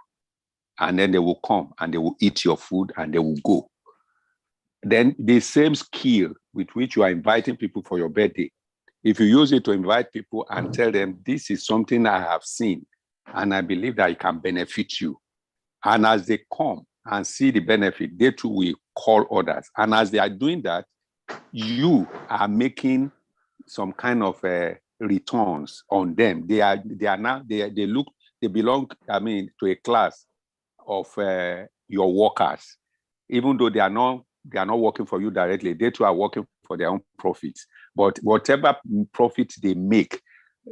and then they will come and they will eat your food and they will go. Then the same skill with which you are inviting people for your birthday, if you use it to invite people and tell them, this is something I have seen and I believe that it can benefit you. And as they come and see the benefit, they too will call others. And as they are doing that, you are making some kind of returns on them. They belong, to a class of your workers. Even though they are not working for you directly, they too are working for their own profits. But whatever profit they make,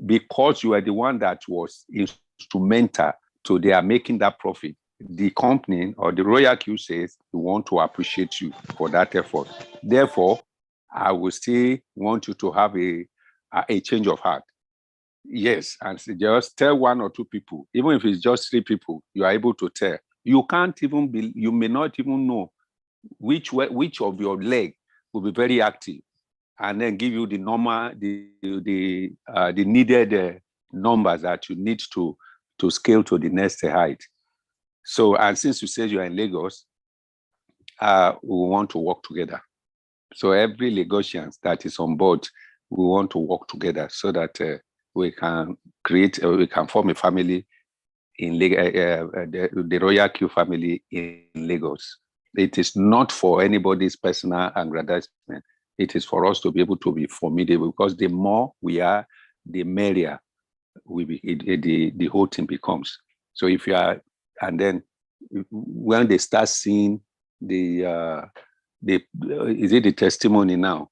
because you are the one that was instrumental to their making that profit, the company or the Royal Q says we want to appreciate you for that effort. Therefore, I will still want you to have a change of heart. Yes, and just tell one or two people, even if it's just 3 people, you are able to tell. You may not even know which of your leg will be very active, and then give you the normal, the needed numbers that you need to scale to the next height. So, and since you said you are in Lagos, we want to work together. So every Lagosian that is on board, we want to work together so that we can we can form a family in the Royal Q family in Lagos. It is not for anybody's personal aggrandizement. It is for us to be able to be formidable, because the more we are, the merrier the whole thing becomes. So if you are, and then when they start seeing the testimony now,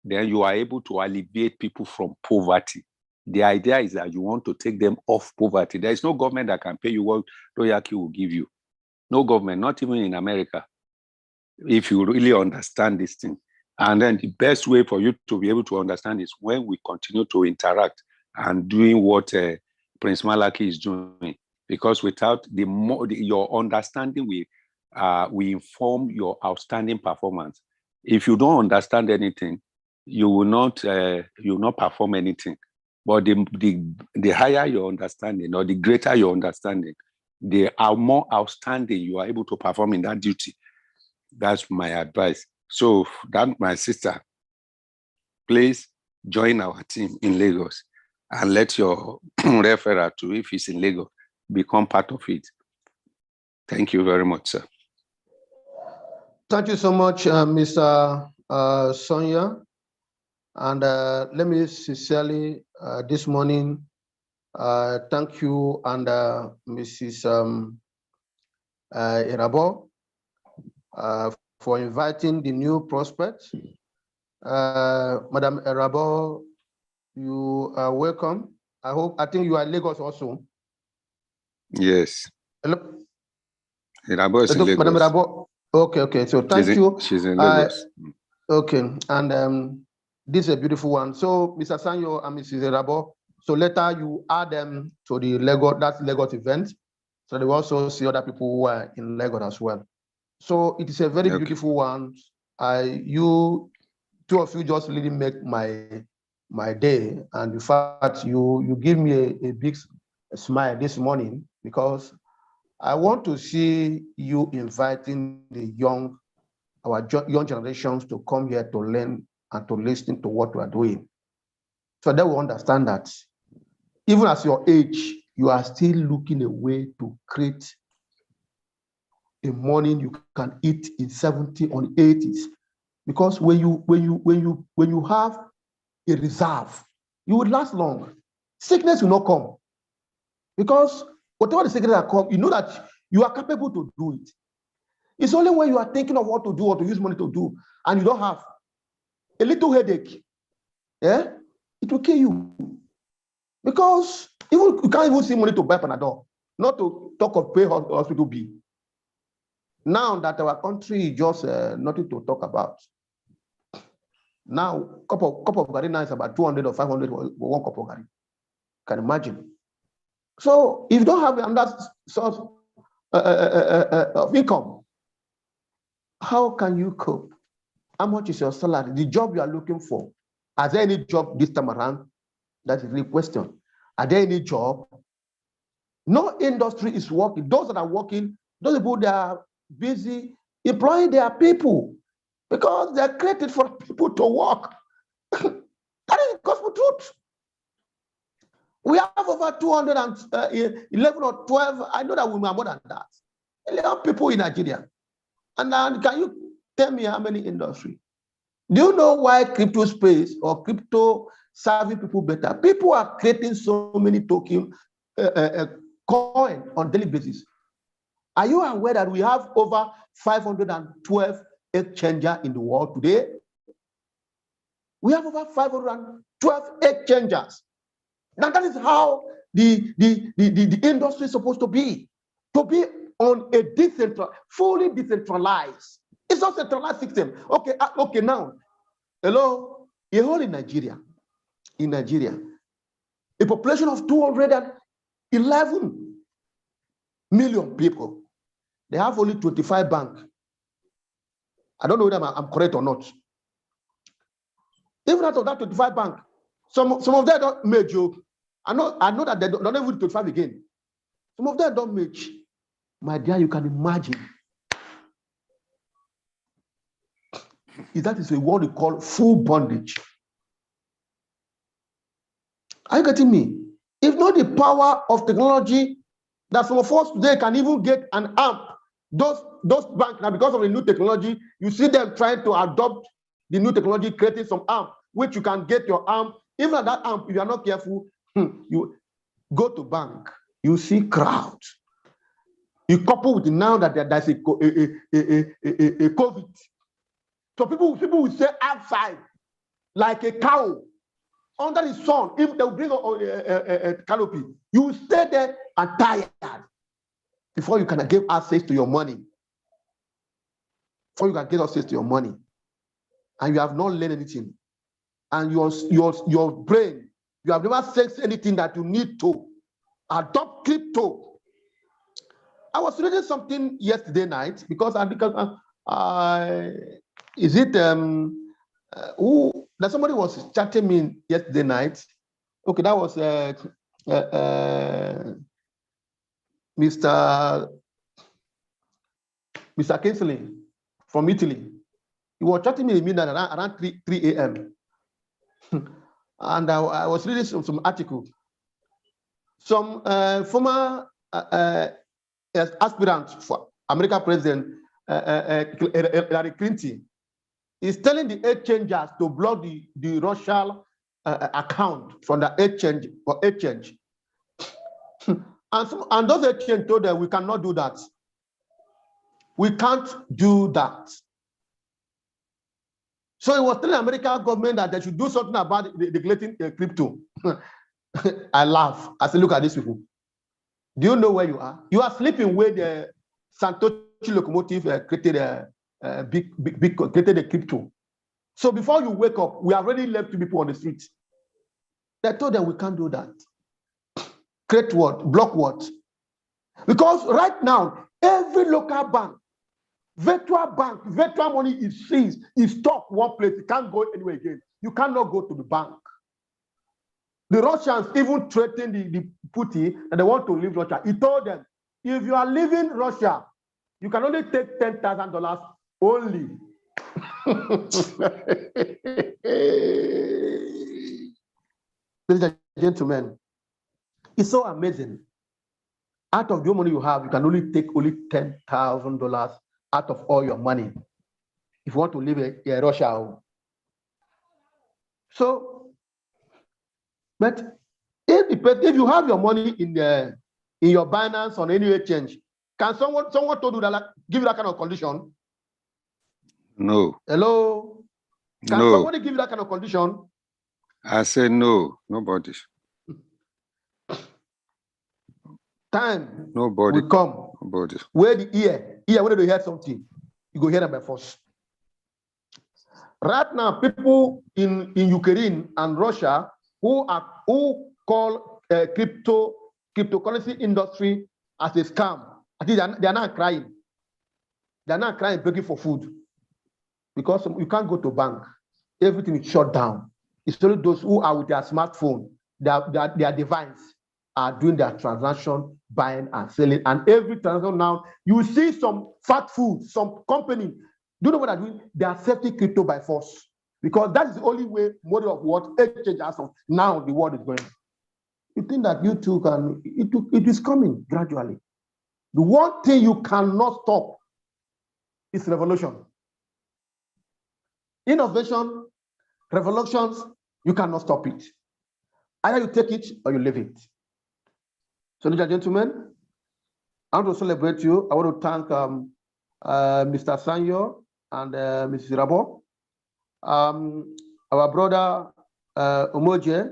then you are able to alleviate people from poverty. The idea is that you want to take them off poverty. There is no government that can pay you what Royal Q will give you. No government, not even in America, if you really understand this thing. And then the best way for you to be able to understand is when we continue to interact and doing what Prince Malachy is doing. Because without your understanding, we inform your outstanding performance. If you don't understand anything, you will not perform anything. But the higher your understanding, or the greater your understanding, the more outstanding you are able to perform in that duty. That's my advice. So that, my sister, please join our team in Lagos and let your referral to, if he's in Lagos, become part of it. Thank you very much, sir. Thank you so much, Mr. Sonia. And let me sincerely, this morning, thank you and Mrs. Irabo for inviting the new prospects. Madam Irabo, you are welcome. I think you are in Lagos also. Yes. Hello? Irabo is in Lagos. Madam Irabo. Okay. So thank you. She's in Lagos. Okay, and this is a beautiful one. So Mr. Sanyo and Mrs. Irabo, so later you add them to the Lagos event, so they will also see other people who are in Lagos as well. So it is a very beautiful one. You two of you just really make my day, and in fact you give me a big smile this morning, because I want to see you inviting our young generations to come here to learn and to listen to what we are doing. So they will understand that even at your age, you are still looking a way to create a morning you can eat in 70 or 80s. Because when you have a reserve, you will last long. Sickness will not come. Because whatever the sickness that comes, you know that you are capable to do it. It's only when you are thinking of what to do or to use money to do, and you don't have a little headache, it will kill you. Because you can't even see money to buy Panadol, not to talk of pay hospital bill. Now that our country is just nothing to talk about. Now, cup of garri now is about 200 or 500 for one cup of garri. Can imagine. So if you don't have that source of income, How can you cope? How much is your salary? The job you are looking for. Are there any job this time around? That is the question. Are there any job? No industry is working. Those that are working, those people, they are busy employing their people because they are created for people to work. That is gospel truth. We have over 211 or 12. I know that we are more than that. 11 people in Nigeria. And can you tell me how many industry? Do you know why crypto space or crypto serving people better? People are creating so many token coin on daily basis. Are you aware that we have over 512 exchangers in the world today? We have over 512 exchangers. Now that is how the industry is supposed to be on a fully decentralized. It's not a centralized system. Okay, now, hello, a whole in Nigeria, a population of 211 million people. They have only 25 banks. I don't know whether I'm correct or not. Even out of that 25 bank, some of them don't match you. I know that they don't even 25 again. Some of them don't match. My dear, you can imagine. That is what we call full bondage. Are you getting me? If not the power of technology, that some of us today can even get an amp. Those banks now, because of the new technology, you see them trying to adopt the new technology, creating some amp, which you can get your amp. Even at that amp, if you are not careful, you go to bank, you see crowds. You couple with now that there's a COVID. So people will stay outside like a cow under the sun. If they bring a canopy, you will stay there and tired before you can give access to your money. Before you can get access to your money, and you have not learned anything, and your brain, you have never sensed anything that you need to adopt crypto. I was reading something yesterday night because that somebody was chatting me yesterday night. Okay, that was Mr. Kingsley from Italy. He was chatting me in the midnight around 3 a.m. And I was reading some article. Some former aspirant for American President Hillary Clinton is telling the exchangers to block the Russian account from the exchange for exchange. And those exchange told them we cannot do that. We can't do that. So he was telling the American government that they should do something about regulating crypto. I laugh. I say, look at these people. Do you know where you are? You are sleeping where the Santochi locomotive created created a crypto. So before you wake up, we have already left people on the street. They told them we can't do that. Create what? Block what? Because right now, every local bank, virtual money is seized, is stopped one place. You can't go anywhere again. You cannot go to the bank. The Russians even threatened the Putin that they want to leave Russia. He told them, if you are leaving Russia, you can only take $10,000 only. Ladies and gentlemen, it's so amazing. Out of your money you have, you can only take only $10,000 out of all your money if you want to leave Russia. So, but if you have your money in your Binance on any exchange, can someone told you that give you that kind of condition? No. Hello? Can No. somebody give you that kind of condition? I say no. Nobody. Time Nobody will come. Nobody. Where the ear, when you hear something, you go hear them by force. Right now, people in Ukraine and Russia who call cryptocurrency industry as a scam, I think they are not crying. They're not crying, begging for food because you can't go to bank. Everything is shut down. It's only those who are with their smartphone, their device are doing their transaction, buying and selling. And every transaction now, you see some fat food, some company, do you know what they're doing? They are accepting crypto by force because that is the only way, model of what exchange as of now the world is going. You think that you too can, it is coming gradually. The one thing you cannot stop is revolution. Innovation, revolutions, you cannot stop it. Either you take it or you leave it. So, ladies and gentlemen, I want to celebrate you. I want to thank Mr. Sanyo and Mrs. Rabo. Our brother Omoje,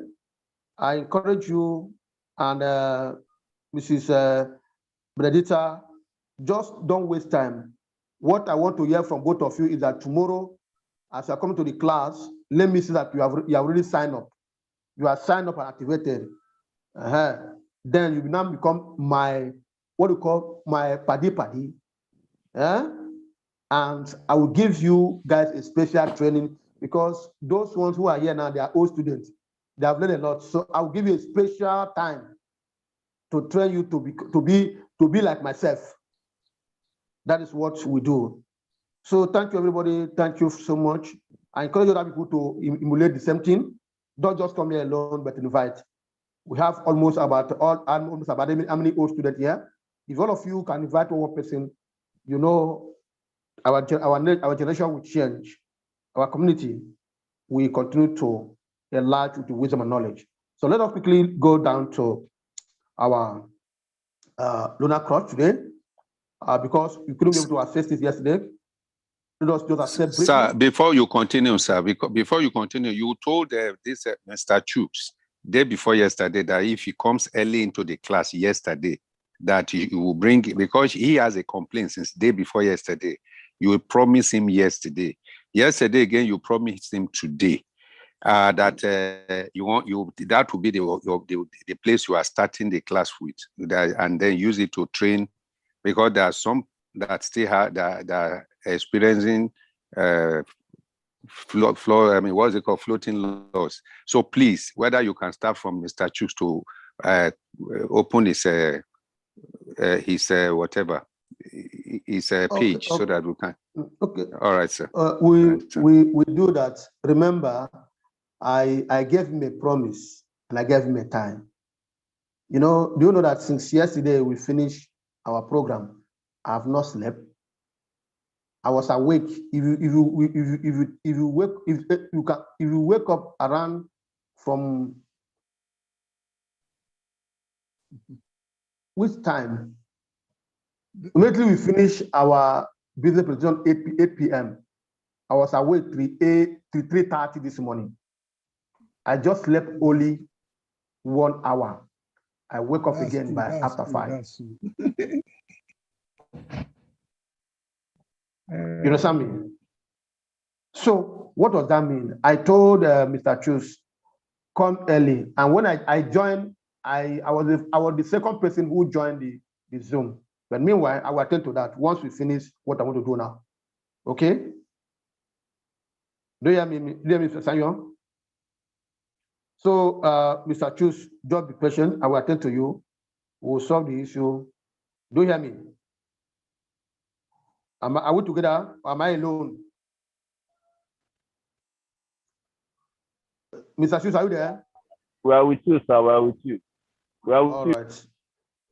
I encourage you and Mrs. Benedita, just don't waste time. What I want to hear from both of you is that tomorrow, as you are coming to the class, let me see that you have already signed up. You are signed up and activated. Then you will now become my, what we call my paddy. And I will give you guys a special training because those ones who are here now, they are old students. They have learned a lot. So I will give you a special time to train you to be like myself. That is what we do. So thank you, everybody. Thank you so much. I encourage other people to emulate the same thing. Don't just come here alone, but invite. We have almost about how many old students here. If all of you can invite one person, you know, our generation will change. Our community will continue to enlarge with the wisdom and knowledge. So let us quickly go down to our lunar cross today, because we couldn't be able to access this yesterday. Let us just accept briefly. Sir, before you continue, sir, before you continue, you told this Mr. Chooks day before yesterday that if he comes early into the class yesterday, that you will bring, because he has a complaint since day before yesterday. You will promise him yesterday. Yesterday again, you promised him today that that will be the place you are starting the class with, and then use it to train, because there are some that still have that are experiencing floating loss. So please, whether you can start from Mr. Chooks to open his whatever his page, so that we can. Okay. All right, sir. We do that. Remember, I gave him a promise and I gave him a time. You know, do you know that since yesterday we finished our program, I have not slept. I was awake. If you wake up around from which time? Immediately we finish our business presentation 8 p.m. I was awake 3:30 this morning. I just slept only 1 hour. I wake up again after 5. You understand me? So what does that mean? I told Mr. Chooks, come early. And when I joined, I was the second person who joined the Zoom. But meanwhile, I will attend to that once we finish what I want to do now. Okay? Do you hear me, Mr. Sanyo? So, Mr. Chooks, just be patient. I will attend to you. We'll solve the issue. Do you hear me? Are we together or am I alone? Mr. Chooks, are you there? We are with you, sir. We are with you. We are with you.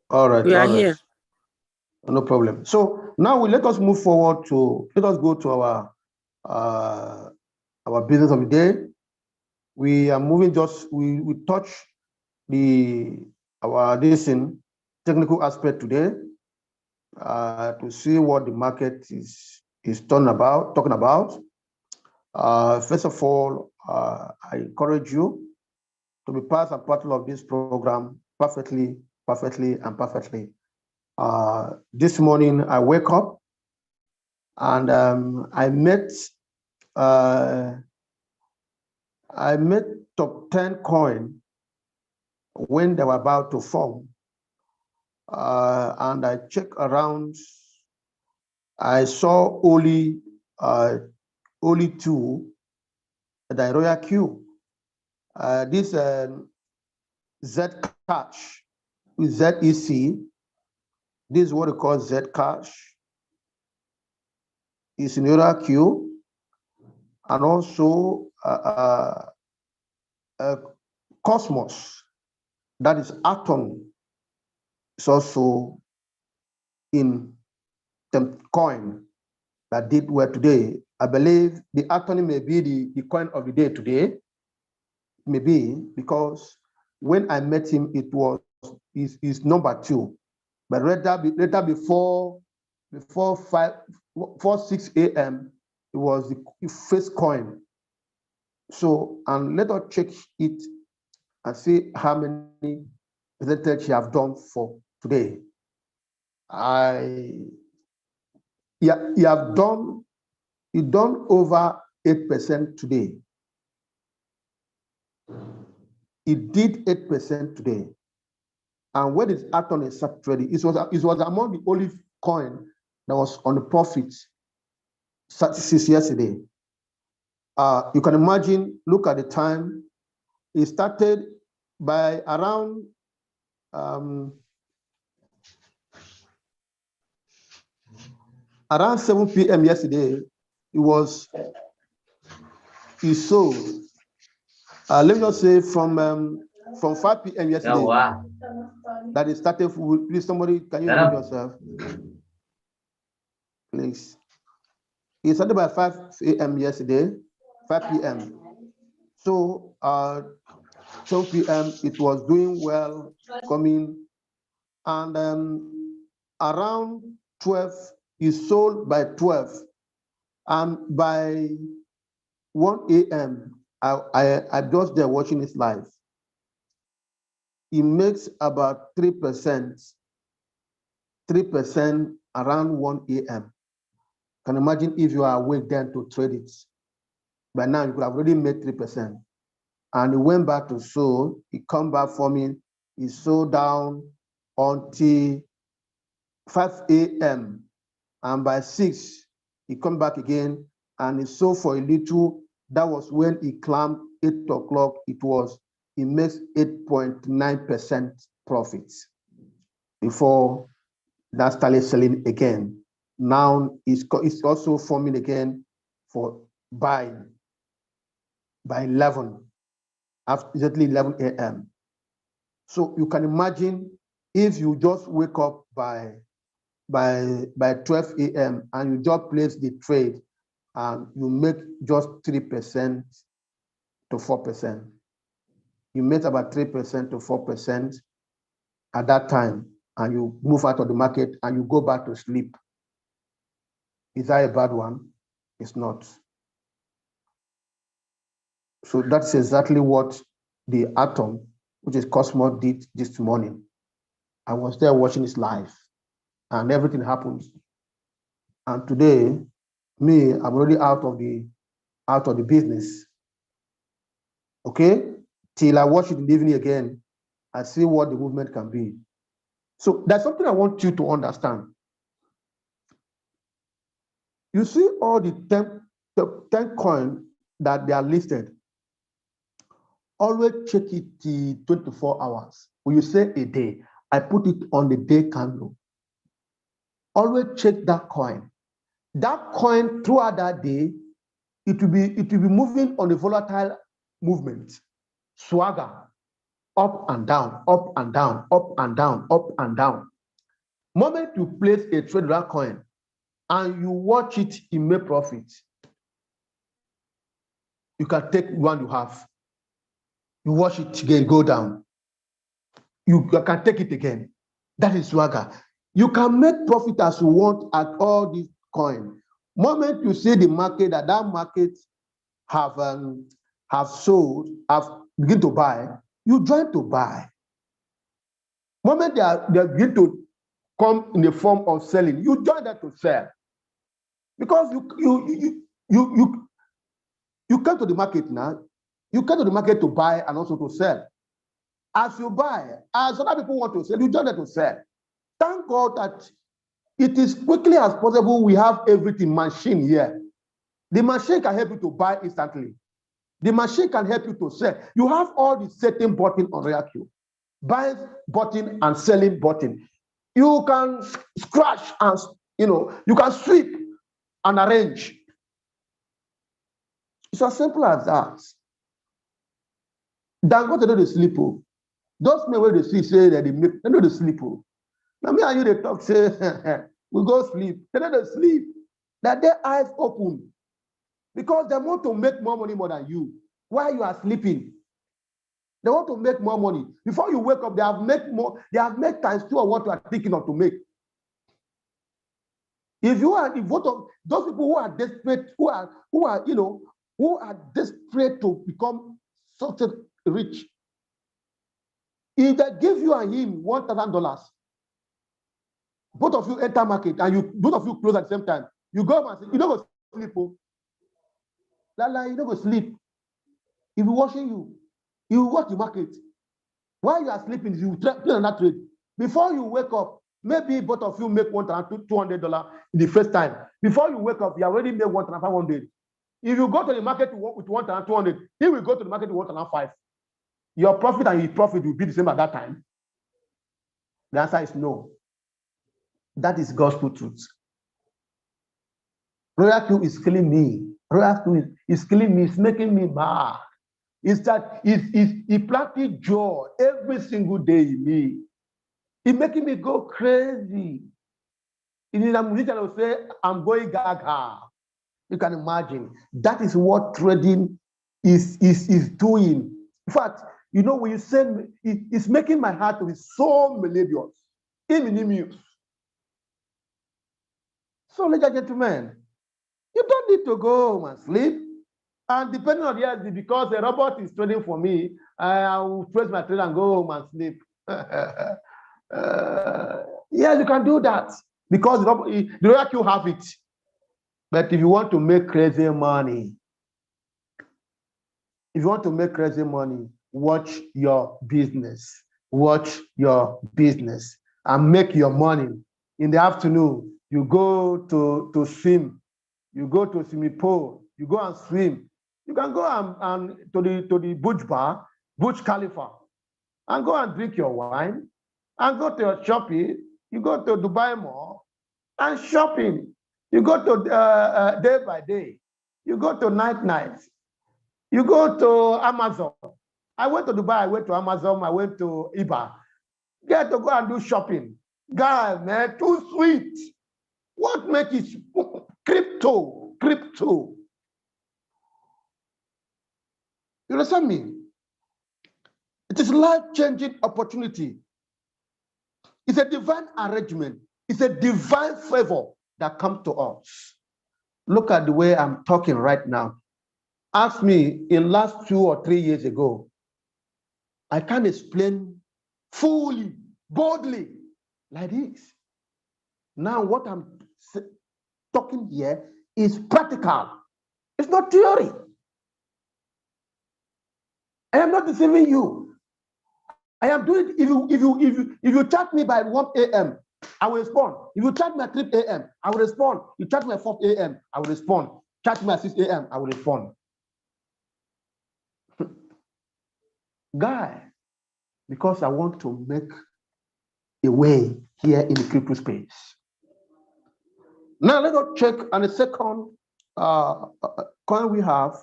All right. We are here. No problem. So now let us move forward let us go to our business of the day. We are moving we touch our technical aspect today to see what the market is talking about. First of all, I encourage you to be part and parcel of this program perfectly. This morning I wake up and I met top 10 coin when they were about to form, and I check around I saw only two, the Royal Q. This Zcash with ZEC. This is what we call Zcash. It's in Royal Q, and also Cosmos. That is Atom. It's also in the coin that did well today. I believe the Atom may be the coin of the day today. Maybe because when I met him, it was his number 2. But later before 6 a.m., it was the first coin. So, and let us check it and see how many percentage you have done for today. You done over 8% today. It did 8% today. And when it's Atom is trading, it was among the only coin that was on the profit since yesterday. You can imagine, look at the time. It started by around around 7 p.m. yesterday. It sold. Let me just say from 5 p.m. yesterday that it started. Please, somebody, can you mute yourself? Please. It started by 5 a.m. yesterday, 5 p.m. So 7 p.m. it was doing well, coming, and around 12 it sold by 12, and by 1 a.m. I just there watching this live. It makes about 3% around 1 a.m. Can imagine if you are awake then to trade it. By now you could have already made 3%. And it went back to sold, it come back forming, it sold down until 5 a.m. And by 6, it come back again and it sold for a little. That was when it climbed 8 o'clock. It makes 8.9% profits before that started selling again. Now it's also forming again for buying by 11, after exactly 11 a.m. So you can imagine if you just wake up by 12 a.m. and you just place the trade and you make just 3% to 4%. You make about 3% to 4% at that time, and you move out of the market and you go back to sleep. Is that a bad one? It's not. So that's exactly what the Atom, which is Cosmos, did this morning. I was there watching this live, and everything happens. And today, me, I'm already out of the business. Okay? Till I watch it in the evening again, I see what the movement can be. So that's something I want you to understand. You see all the 10 coins that they are listed. Always check it till 24 hours. When you say a day, I put it on the day candle. Always check that coin. That coin throughout that day, it will be moving on a volatile movement. Swagger, up and down, up and down, up and down, up and down. Moment you place a trade with that coin and you watch it in make profit, you can take one you have. You watch it again, go down. You can take it again. That is swagger. You can make profit as you want at all these coins. Moment you see the market, that market have sold, have begin to buy, you join to buy. Moment they begin to come in the form of selling, you join that to sell. Because you come to the market now, you come to the market to buy and also to sell. As you buy, as other people want to sell, you join that to sell. Thank God that it is quickly as possible. We have everything machine here. The machine can help you to buy instantly. The machine can help you to sell. You have all the setting button on React. Buying button and selling button. You can scratch and you can sweep and arrange. It's as simple as that. Dangote know the sleep. Those men where they see say that they know the sleep. Now me and you they talk say we go sleep. They know the sleep. That their eyes open because they want to make more money more than you while you are sleeping. They want to make more money. Before you wake up, they have made more, they have made times 2 of what you are thinking of to make. If both of those people who are desperate, who are desperate to become such a rich, if they give you and him $1,000, both of you enter market and both of you close at the same time, you go and say, you don't go sleep. You don't go sleep. If you're watching you watch the market. While you are sleeping, you play another trade. Before you wake up, maybe both of you make $1,200 in the first time. Before you wake up, you already made $1,500. If you go to the market with $1,200, he will go to the market with $1,500. Your profit and his profit will be the same at that time. The answer is no. That is gospel truth. Royal Q is killing me. Royal Q is killing me. It's making me mad. It's that he planted joy every single day in me. It's making me go crazy. In a musician will say, I'm going gaga. You can imagine. That is what trading is doing. In fact, when you say it's making my heart to be so melodious, iniminious. So, ladies and gentlemen, you don't need to go home and sleep. And depending on the years, because the robot is trading for me, I will trace my trade and go home and sleep. Yeah, you can do that because the Royal Q have it. But if you want to make crazy money, watch your business. Watch your business and make your money. In the afternoon, you go to swim. You go to swimming pool. You go and swim. You can go and to the Bush bar, Bush Khalifa, and go and drink your wine, and go to your shopping. You go to Dubai Mall and shopping. You go to day by day. You go to night. You go to Amazon. I went to Dubai. I went to Amazon. I went to eBay. Get to go and do shopping. Guy, man, too sweet. What makes it crypto? You understand me? It is a life-changing opportunity. It's a divine arrangement. It's a divine favor that comes to us. Look at the way I'm talking right now. Ask me in last 2 or 3 years ago, I can't explain fully, boldly, like this. Now what I'm talking here is practical. It's not theory. I am not deceiving you. I am doing it. If you chat me by 1 a.m., I will respond. If you chat me at 3 a.m., I will respond. You chat me at 4 a.m., I will respond. Chat me at 6 a.m., I will respond. Guy, because I want to make a way here in the crypto space. Now let us check on the second coin we have,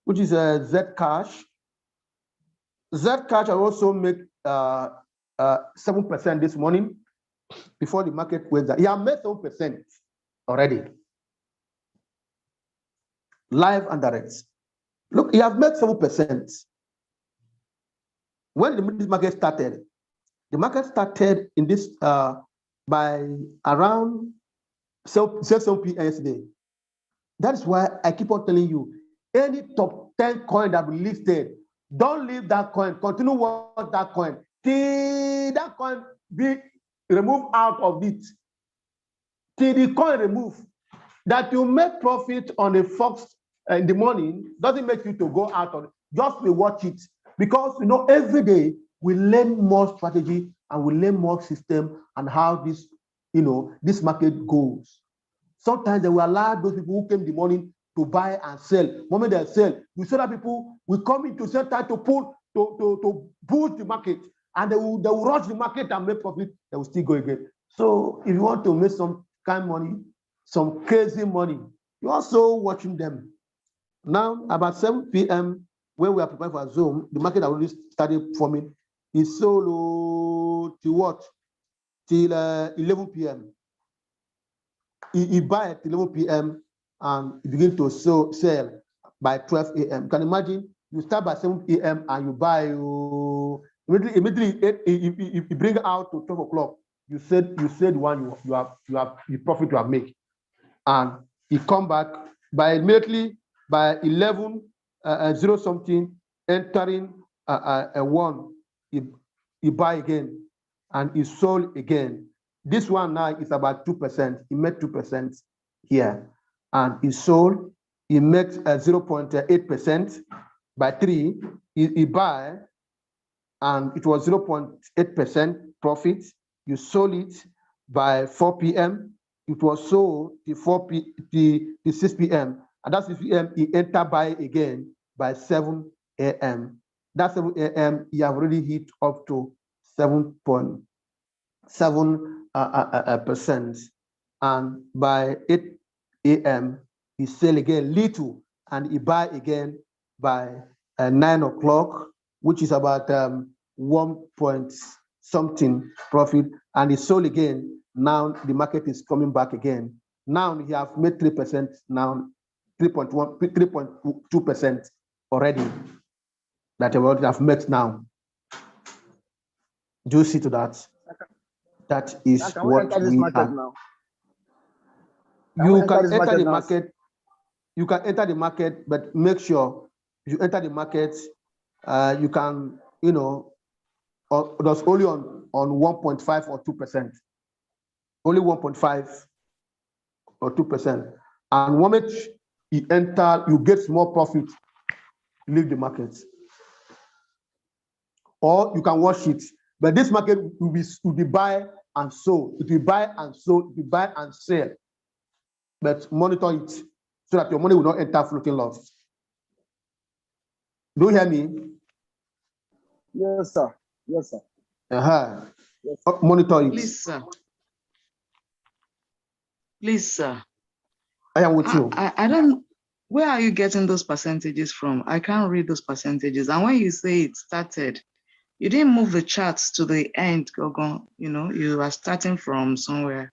which is Zcash. Zcash, I also make 7% this morning before the market went down. Yeah, I made 7% already. Live and direct. Look, you have made 7%. When the market started, in this by around 7 p.m. yesterday. That's why I keep on telling you, any top 10 coin that we listed, don't leave that coin. Continue watch that coin till that coin be removed out of it. Till the coin removed. That you make profit on the Fox in the morning doesn't make you to go out of it. Just watch it. Because every day we learn more strategy and we learn more system and how this this market goes. Sometimes they will allow those people who came in the morning to buy and sell. The moment they sell, you see that people will come into center to pull to boost the market, and they will rush the market and make profit. They will still go again. So if you want to make some kind of money, some crazy money, you're also watching them. Now about 7 p.m. when we are preparing for Zoom, the market already started forming. It's so low till what? Till 11 p.m. You buy at 11 p.m. and you begin to sell by 12 a.m. You can imagine you start by 7 p.m. and you buy immediately you bring out to 12 o'clock. You said one you have the profit you have made, and you come back by immediately by 11 0 something entering a one. You buy again and you sold again. This one now is about 2%. He made 2% here, and he sold. He makes 0.8% by 3. He buy, and it was 0.8% profit. You sold it by 4 p.m. It was sold the 6 p.m. and that 6 p.m. he enter buy again by 7 a.m. That 7 a.m. he have already hit up to 7.7%, and by 8 a.m. he sell again little, and he buy again by 9 o'clock, which is about 1 point something profit, and he sold again. Now the market is coming back again. Now he have made 3%, now 3.2% already that he have met now. Do you see to that? That is what we are. Now? You can enter the market. You can enter the market, but make sure you enter the market. You can, that's only on 1.5 or 2%. Only 1.5 or 2%. And moment you enter, you get small profit. Leave the market, or you can watch it. But this market will be buy and sell. It will buy and sell. It will buy and sell. But monitor it so that your money will not enter floating loss. Do you hear me? Yes, sir. Yes, sir. Yes. Monitor it. Please, sir. Please, sir. I am with you. I don't. Where are you getting those percentages from? I can't read those percentages. And when you say it started, you didn't move the charts to the end, Gogon. You are starting from somewhere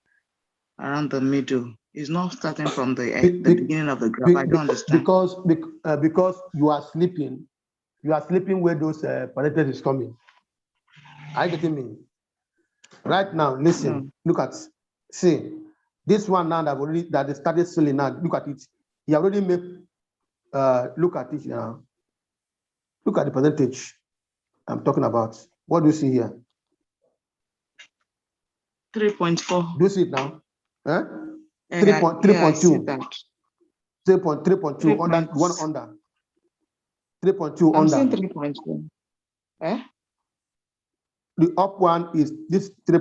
around the middle. It's not starting from the beginning of the graph. I don't understand. Because you are sleeping. You are sleeping where those percentages is coming. Are you getting me? Right now, listen. Look at. See this one now that they started selling now. Look at it. He already made. Look at it now. Look at the percentage I'm talking about. What do you see here? 3.4. Do you see it now? 3.2. 3.2 under one under. 3.2 I'm under. saying 3.2. The up one is this 3.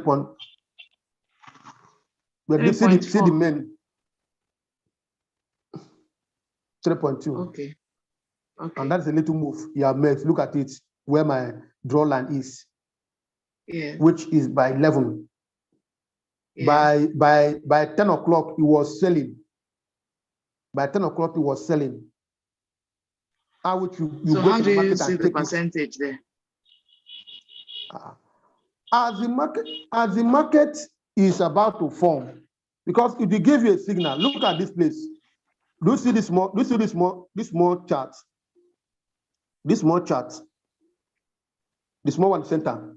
But you see the main 3.2. Okay. And that's a little move you have made. Look at it where my draw line is. Yeah. Which is by 11. Yeah. By 10 o'clock it was selling. By 10 o'clock it was selling. How would you so go how to do the market you see and the take percentage there? As the market is about to form, because if you give you a signal, look at this place. Do you see this small? Do you see this small chart? This small chart. The small one center.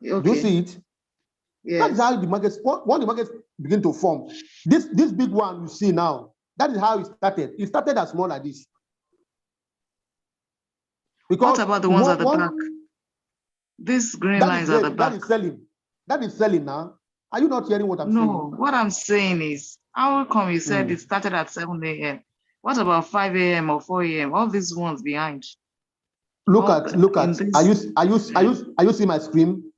Okay. Do you see it? Yes. That is how the markets. When the markets begin to form, this big one you see now. That is how it started. It started as small like this. Because what about the ones at the back? These green lines at the back. That is selling. That is selling now. Are you not hearing what I'm saying? No, what I'm saying is, how come you said it started at 7 a.m.? What about 5 a.m. or 4 a.m.? All these ones behind. Look at. Are you seeing my screen?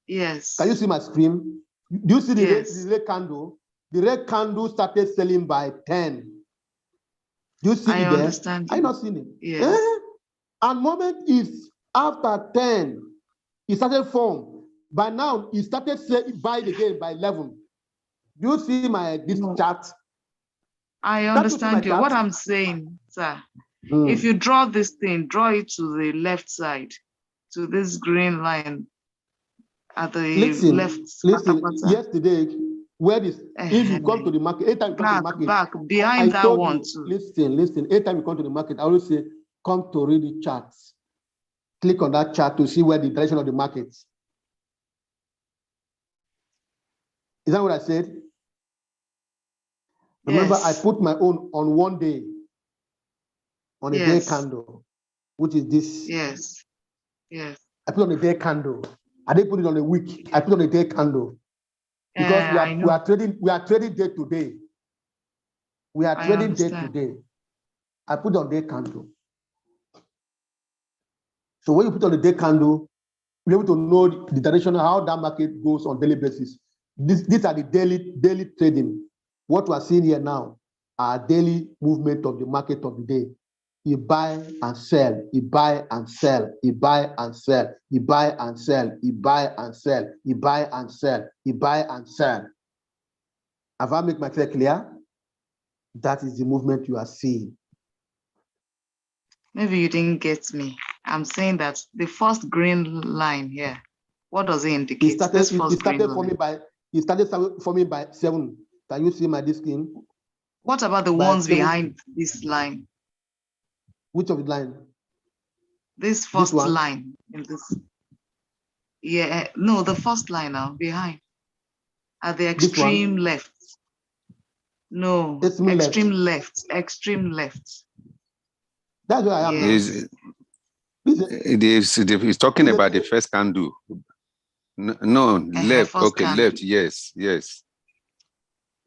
Yes. Can you see my screen? Do you see the, Yes. the red candle? The red candle started selling by 10. Do you see I it there? understand Are you not seeing it? Yes. And moment is after 10, it started form. By now, it started buying again by 11. Do you see this chart? I Can't you see my understand you. chart? What I'm saying, sir, if you draw this thing, draw it to the left side, to this green line at the left. Listen, yesterday, if you come to the market, anytime you come to the market, back, behind that one too. Listen, anytime you come to the market, I always say, come to read the charts. Click on that chart to see where the direction of the market. Is that what I said? Remember, I put my own on one day, on a day candle, which is this. Yes. I put on a day candle. I didn't put it on a week. I put on a day candle because we are trading day to day. We are trading day to day. I put on day candle. So when you put on a day candle, you're able to know the direction of how that market goes on daily basis. These are the daily trading. What we are seeing here now are daily movement of the market of the day. You buy and sell, you buy and sell, you buy and sell, you buy and sell, you buy and sell, you buy and sell, you buy and sell. Have I made myself clear? That is the movement you are seeing. Maybe you didn't get me. I'm saying that the first green line here, what does it indicate? It started forming by 7. Can you see my screen? What about the ones behind this line? Which of the line? This first line in this. Yeah, no, the first line now behind. At the extreme left. No, extreme left. Extreme left. That's where I am. Yes. He's talking about the first candle. No, left. Okay, candle. left. Yes.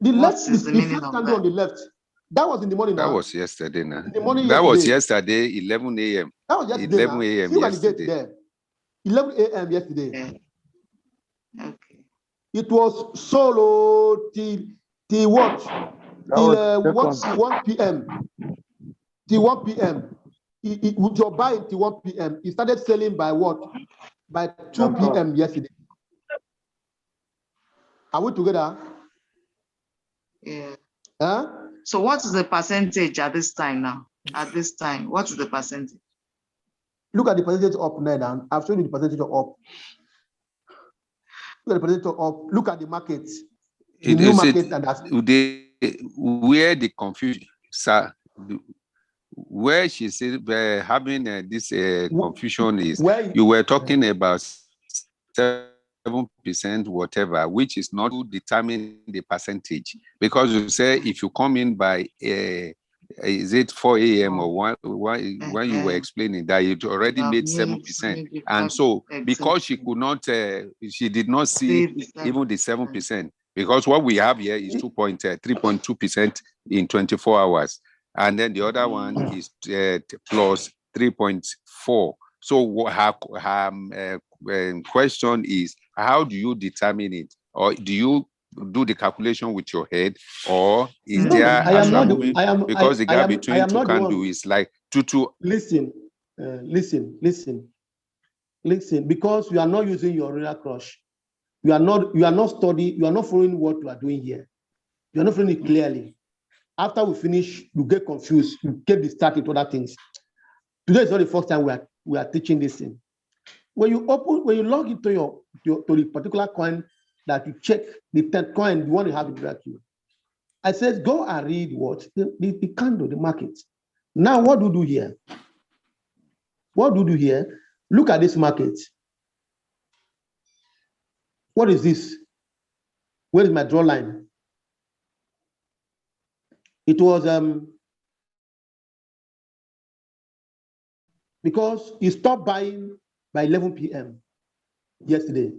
The left is the first candle on the left. That was in the morning. That was yesterday now. The morning that was yesterday, 11 a.m. That was yesterday. 11 a.m. yesterday. There. 11 a.m. yesterday. Yeah. Okay. It was solo till what? Till 1 p.m. Till 1 p.m. With your buying till 1 p.m. It started selling by what? By 2 p.m. yesterday. Are we together? Yeah. Huh? So what is the percentage at this time now? At this time, what is the percentage? Look at the percentage up now. I've shown you the percentage up. Look at the percentage up. Look at the market. The new market and that's where the confusion, sir. Where she said having this confusion is you were talking about 7% whatever, which is not to determine the percentage, because you say if you come in by is it 4 a.m. or when you were explaining that it already made 7%, and so because she could not she did not see even the 7%, because what we have here is 3.2% in 24 hours. And then the other one is plus 3.4. So her question is, how do you determine it? Or do you do the calculation with your head? Or is there because the gap between two candles is like 2. Listen, because you are not using your real crush. You are not studying, you are not following what you are doing here. You are not following it clearly. After we finish, you get confused, you get distracted with other things. Today is not the first time we are teaching this thing. When you log into to the particular coin that you check, the 10th coin, the one you have in bracket, I said, go and read what? The candle, the market. Now, what do you do here? What do you do here? Look at this market. What is this? Where is my draw line? It was because he stopped buying by 11 p.m. yesterday.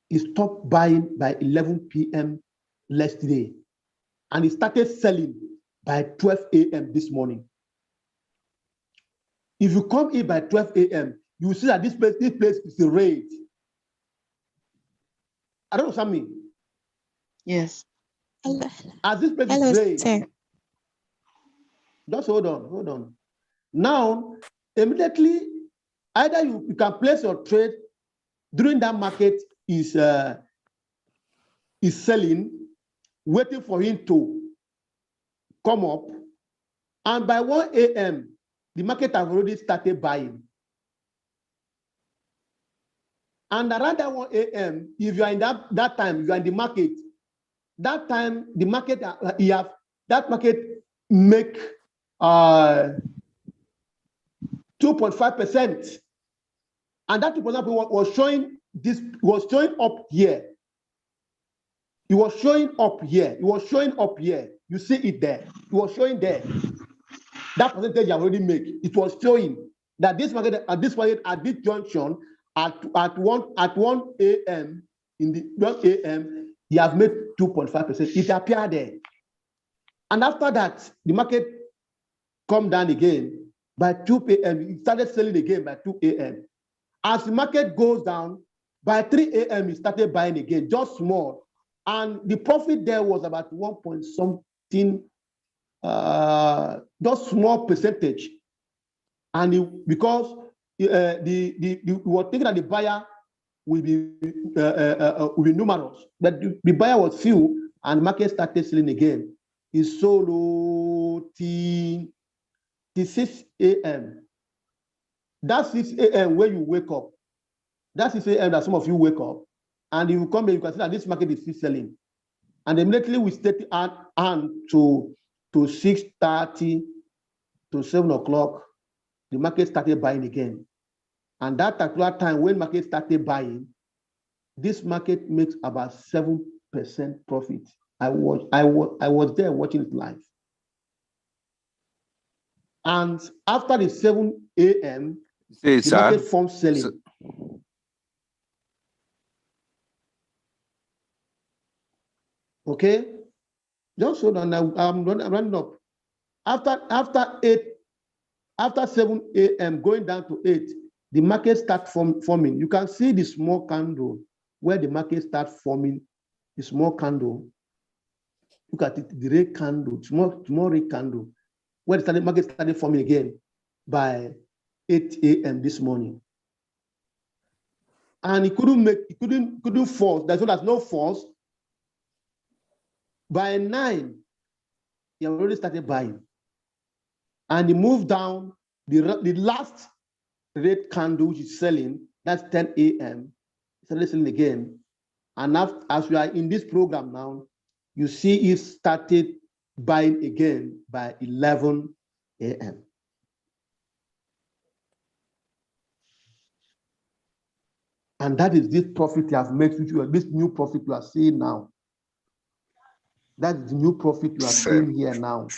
He stopped buying by 11 p.m. yesterday, and he started selling by 12 a.m. this morning. If you come in by 12 a.m., you see that this place is red. I don't know something. Yes. As this place Hello, is red, sir. just hold on. Now, immediately, either you can place your trade during that market is selling, waiting for him to come up, and by 1 a.m., the market has already started buying. And around that 1 a.m., if you are in that time, you are in the market, that time the market that market make 2.5%. And that 2.5% was showing up here. It was showing up here. It was showing up here. You see it there. It was showing there. That percentage you have already made. It was showing that this market at this junction at 1 a.m. in the 1 a.m. you have made 2.5%. It appeared there. And after that, the market come down again by 2 a.m. It started selling again by 2 a.m. As the market goes down, by 3 a.m. it started buying again, just small. And the profit there was about 1 point something, just small percentage. And because we were thinking that the buyer will be numerous, but the buyer was few, and the market started selling again. It's so low till 6 a.m. That's 6 a.m. when you wake up. That's 6 a.m. that some of you wake up, and you come here, you can see that this market is still selling. And immediately we stayed on to 6:30 to 7 o'clock, the market started buying again. And that particular time when market started buying, this market makes about 7% profit. I was there watching it live. And after the 7 a.m., the market formed selling. Okay, just hold on. I'm running up. After 7 a.m. going down to 8, the market starts forming. You can see the small candle where the market starts forming. The small candle. Look at it, the red candle, small red candle, where the market started forming again by 8 a.m. this morning. And it couldn't force. There's no force. By 9, he already started buying. And he moved down the last red candle which is selling, that's 10 a.m. Started selling again. And as we are in this program now, you see it started buying again by 11 a.m. And that is this profit you have made, this new profit you are seeing now. That is the new profit you are seeing here now.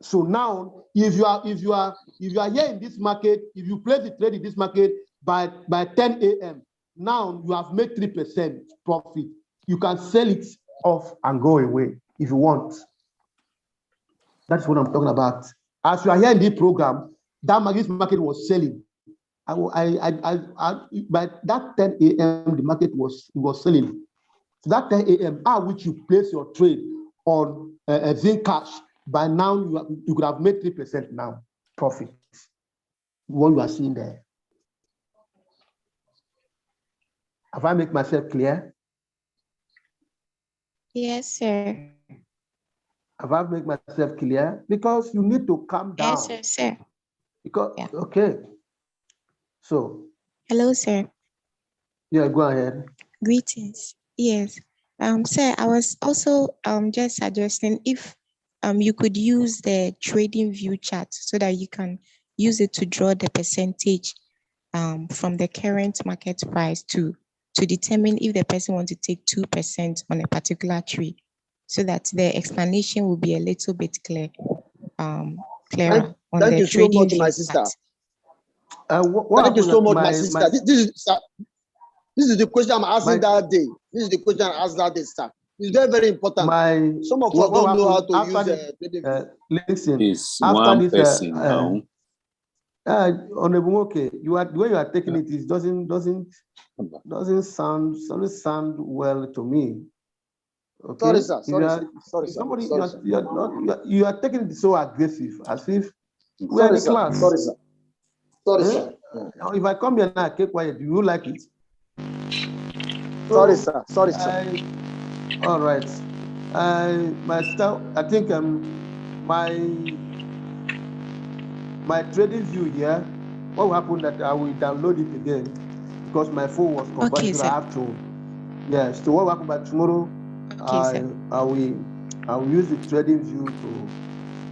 So now, if you are here in this market, if you place the trade in this market by 10 a.m., now you have made 3% profit. You can sell it off and go away if you want. That's what I'm talking about. As you are here in this program, this market was selling. By that 10 a.m., the market was selling. So that 10 a.m., at which you place your trade on Zinc Cash, by now you could have made 3% now profit. What you are seeing there. Have I made myself clear? Yes, sir. Have I made myself clear? Because you need to calm down. Yes, sir. Because okay. So. Hello, sir. Yeah, go ahead. Greetings. Yes. Sir, I was also just suggesting if you could use the trading view chart so that you can use it to draw the percentage from the current market price to determine if the person wants to take 2% on a particular trade, so that the explanation will be a little bit clearer on thank the you so trading much, view my sister. chart. Thank you so much, my sister. This is the question I'm asking that day. This is the question I asked that day, sir. It's very, very important. Some of us don't know how to use trading view. Listen, it's after one this, person now. Honorable, okay. You are the way you are taking it is doesn't sound well to me. Okay. Sorry, sir. Sorry, Somebody sir. you are taking it so aggressive, as if we are in the class. Sorry, sir. Sorry, sir. Now, if I come here now, keep quiet. Do you like it? Sorry, sir. Sorry, sir. All right. My sister, I think my trading view here. What will happen that I will download it again because my phone was converted. Okay, so sir. I have to. Yes. So what will happen by tomorrow? Okay, sir. I will use the trading view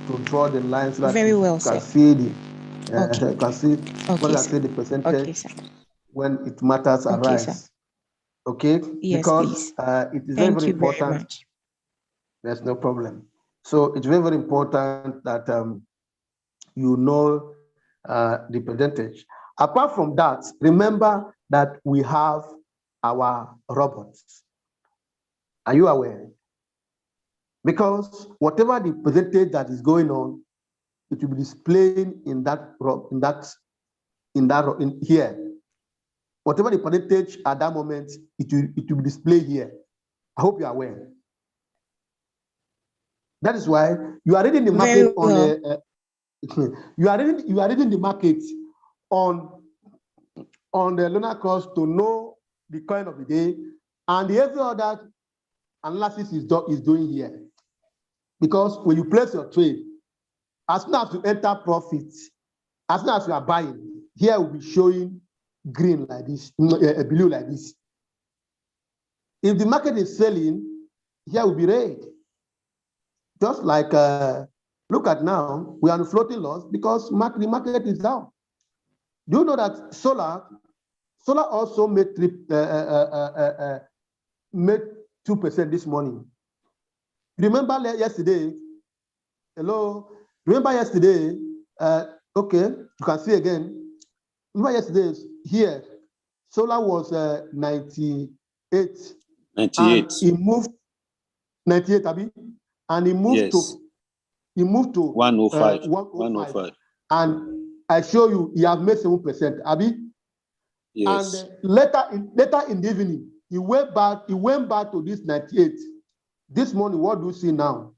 to draw the lines so that Very well, you can sir. see the Okay. you can see Okay, see the percentage Okay, sir. when it matters Okay, sir. arise. Okay, Yes, because please. it is Thank very you very important. much. There's no problem. So it's very important that you know the percentage. Apart from that, remember that we have our robots. Are you aware? Because whatever the percentage that is going on, it will be displayed in here. Whatever the percentage at that moment, it will be displayed here. I hope you are aware. That is why you are reading the market on you are reading the market on the lunar cross to know the coin of the day, and every other analysis is doing here. Because when you place your trade, as soon as you enter profit, as soon as you are buying, here will be showing green like this, blue like this. If the market is selling, here will be red. Just like look at now, we are on floating loss because the market is down. Do you know that solar also made 2% this morning? Remember yesterday? Hello. Remember yesterday? Okay, you can see again. Remember yesterday here, solar was 98. 98. And it moved 98, Abi, and it moved to 105. 105. And I show you, he have made 7%, Abi. Yes. And later in the evening, he went back to this 98. This morning, what do you see now?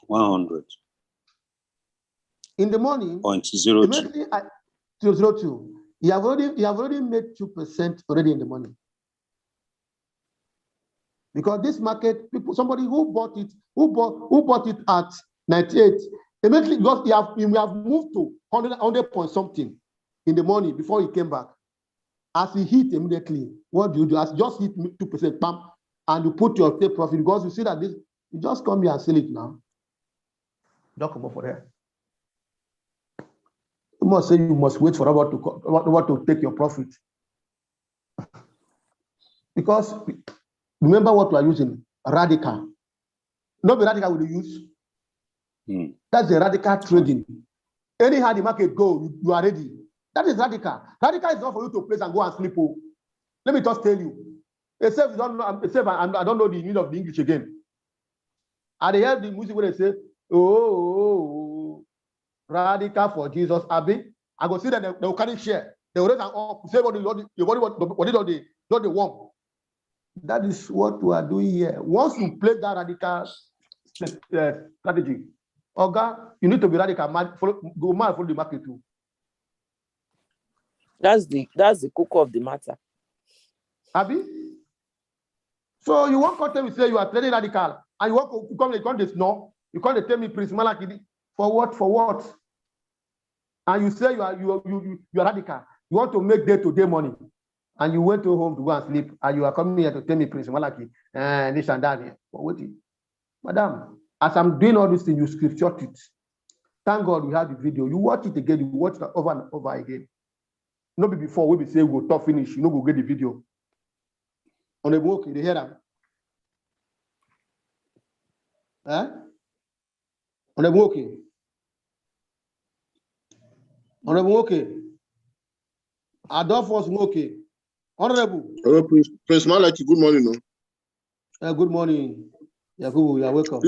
100. In the morning, 0.02. 0.02. You have already made 2% already in the morning. Because this market, somebody who bought it at 98, immediately because he have moved to 100 point something in the morning before he came back. As he hit immediately, what do you do? As just hit 2%, pump, and you put your take profit because you see that this, you just come here and sell it now. Don't come up for that. You must say you must wait for about to take your profit. Because remember what we are using, radical. Not the radical we use. That's the radical trading. Anyhow the market go, you are ready. That is radical. Radical is not for you to place and go and sleep. Oh. Let me just tell you. Except you don't know, I don't know the meaning of the English again. And they hear the music where they say, oh, radical for Jesus, Abi. I go see that they will carry share. They will raise an up, say what they want. That is what we are doing here. Once you play that radical strategy, Oga, you need to be radical. Go mad for the market too. That's the cocoa of the matter. Abi? So you want to say you are trading radical, and you want to come this no? You can't tell me Prince Malachy for what? For what? And you say you are radical. You want to make day-to-day money, and you went to home to go and sleep, and you are coming here to tell me Prince Malachy and this and that. But wait, madam, as I'm doing all this thing, you screenshot it. Thank God we have the video. You watch it again. You watch it over and over again. Not before we be say we go top finish. You know go get the video. On the book, you hear that? Huh? On the book. On the book. Adolphus Moke. Honorable. Hello, Prince Malachy, good morning. No? Good morning. Yakubu, you are welcome.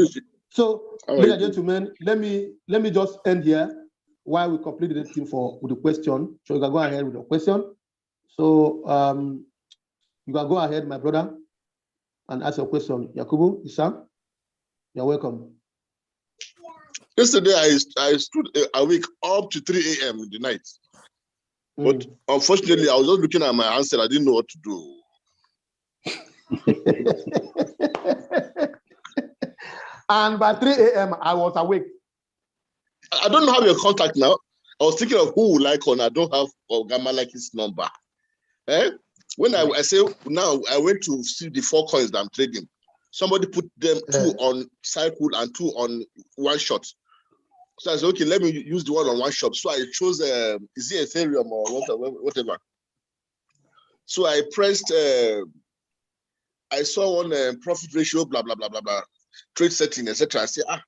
So, ladies and gentlemen, let me just end here. while we complete the thing with the question. So you can go ahead with the question. So you can go ahead, my brother, and ask your question. Yakubu, Isam, you're welcome. Yesterday, I stood awake up to 3 a.m. in the night. But unfortunately, I was just looking at my answer. I didn't know what to do. And by 3 a.m., I was awake. I don't have your contact now. I was thinking of who would like on. I don't have Malachy's number. When I say now, I went to see the 4 coins that I'm trading. Somebody put them 2 on cycle and 2 on one shot. So I said, okay, let me use the one on one shot. So I chose, is it Ethereum or whatever? So I pressed, I saw one profit ratio, blah, blah, blah, blah, blah, trade setting, etc. I said, I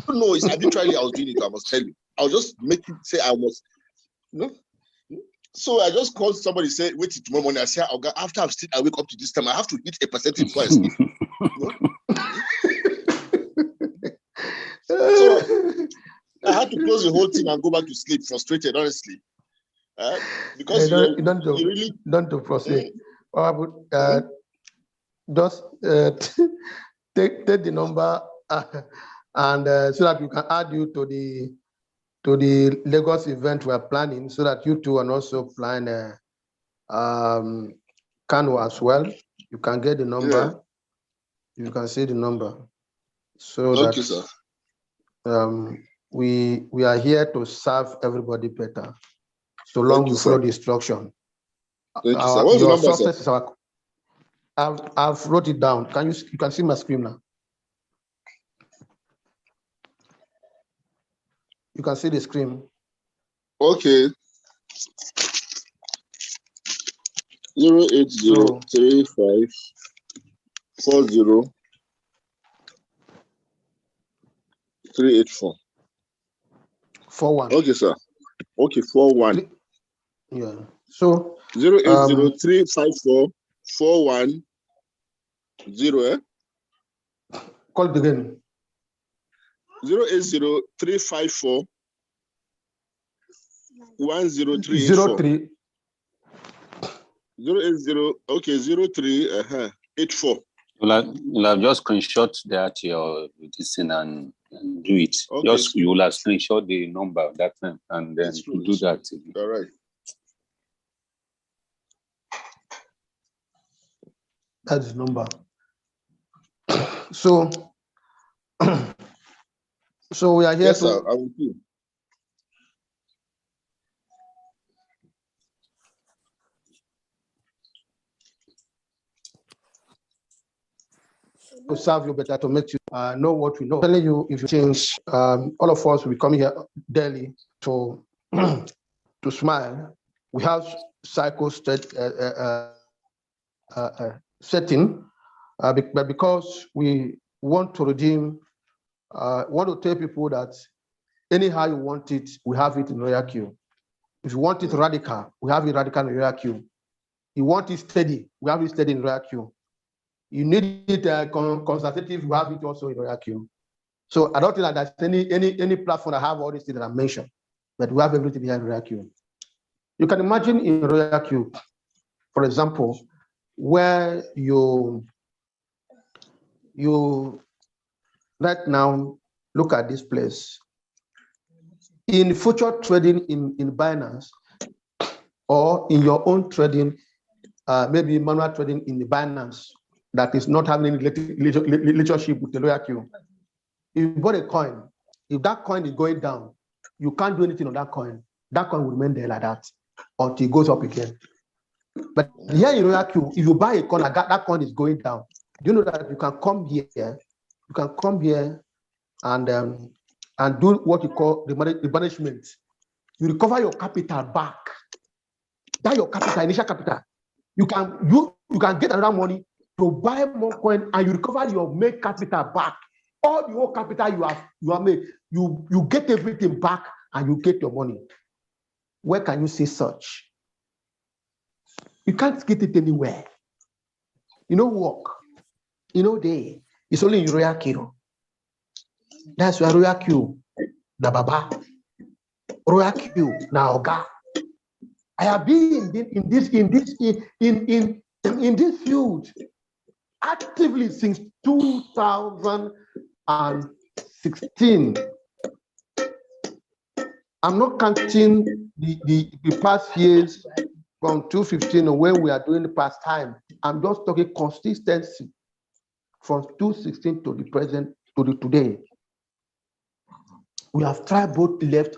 don't know, it's arbitrarily I was doing it, I must tell you. I was just making, say I was, So I just called somebody, say, wait till tomorrow morning. I said, after I've still, I wake up to this time, I have to hit a percentage before I sleep. So I had to close the whole thing and go back to sleep, frustrated, honestly. Because you don't proceed. Just take the number and so that you can add you to the Lagos event we're planning, so that you two are also planning Kano as well. You can get the number. Yeah. You can see the number. So okay, sir. We are here to serve everybody better, so long you follow the instruction. Thank you, sir. What's the number, success sir? Is I've wrote it down. You can see my screen now? You can see the screen. Okay. 0803540 41. Okay, sir. Okay, 41. Yeah. So 080354410. Call it again. 08035441034. 03. 080. Okay, 03. 84. You'll have just screenshot that your this thing and do it. Okay, just you will have screenshot the number that time and then do that. All right. That's the number. So we are here. Yes, sir. I will do. To serve you better, to make you know what we know. Telling you, if you change, all of us will be coming here daily to to smile. We have cycle setting, but because we want to redeem, want to tell people that anyhow you want it, we have it in Royal Queue. If you want it radical, we have it radical in Royal Queue. You want it steady, we have it steady in Royal Queue. You need it consultative, we have it also in Royal Queue. So I don't think that there's any platform that have all these things that I mentioned, but we have everything here in Royal Queue. You can imagine in Royal Queue, for example, where you right now look at this place. In future trading in Binance, or in your own trading, maybe manual trading in the Binance that is not having any relationship with the Royal Queue. If you bought a coin, if that coin is going down, you can't do anything on that coin. That coin will remain there like that until it goes up again. But here in Royal Queue, if you buy a coin, that coin is going down. Do you know that you can come here? You can come here and do what you call the management. You recover your capital back. That your capital, initial capital. You can get another money to buy more coin, and you recover your main capital back. All the whole capital you have made, you get everything back and you get your money. Where can you see such? You can't get it anywhere. You know, work. You know, it's only in Royal Queue. That's where Royal Q, na Baba, Royal Q, na Oga. I have been in this field actively since 2016. I'm not counting the past years from 2015 or when we are doing the past time. I'm just talking consistency from 2016 to the present to the today. We have tried both left.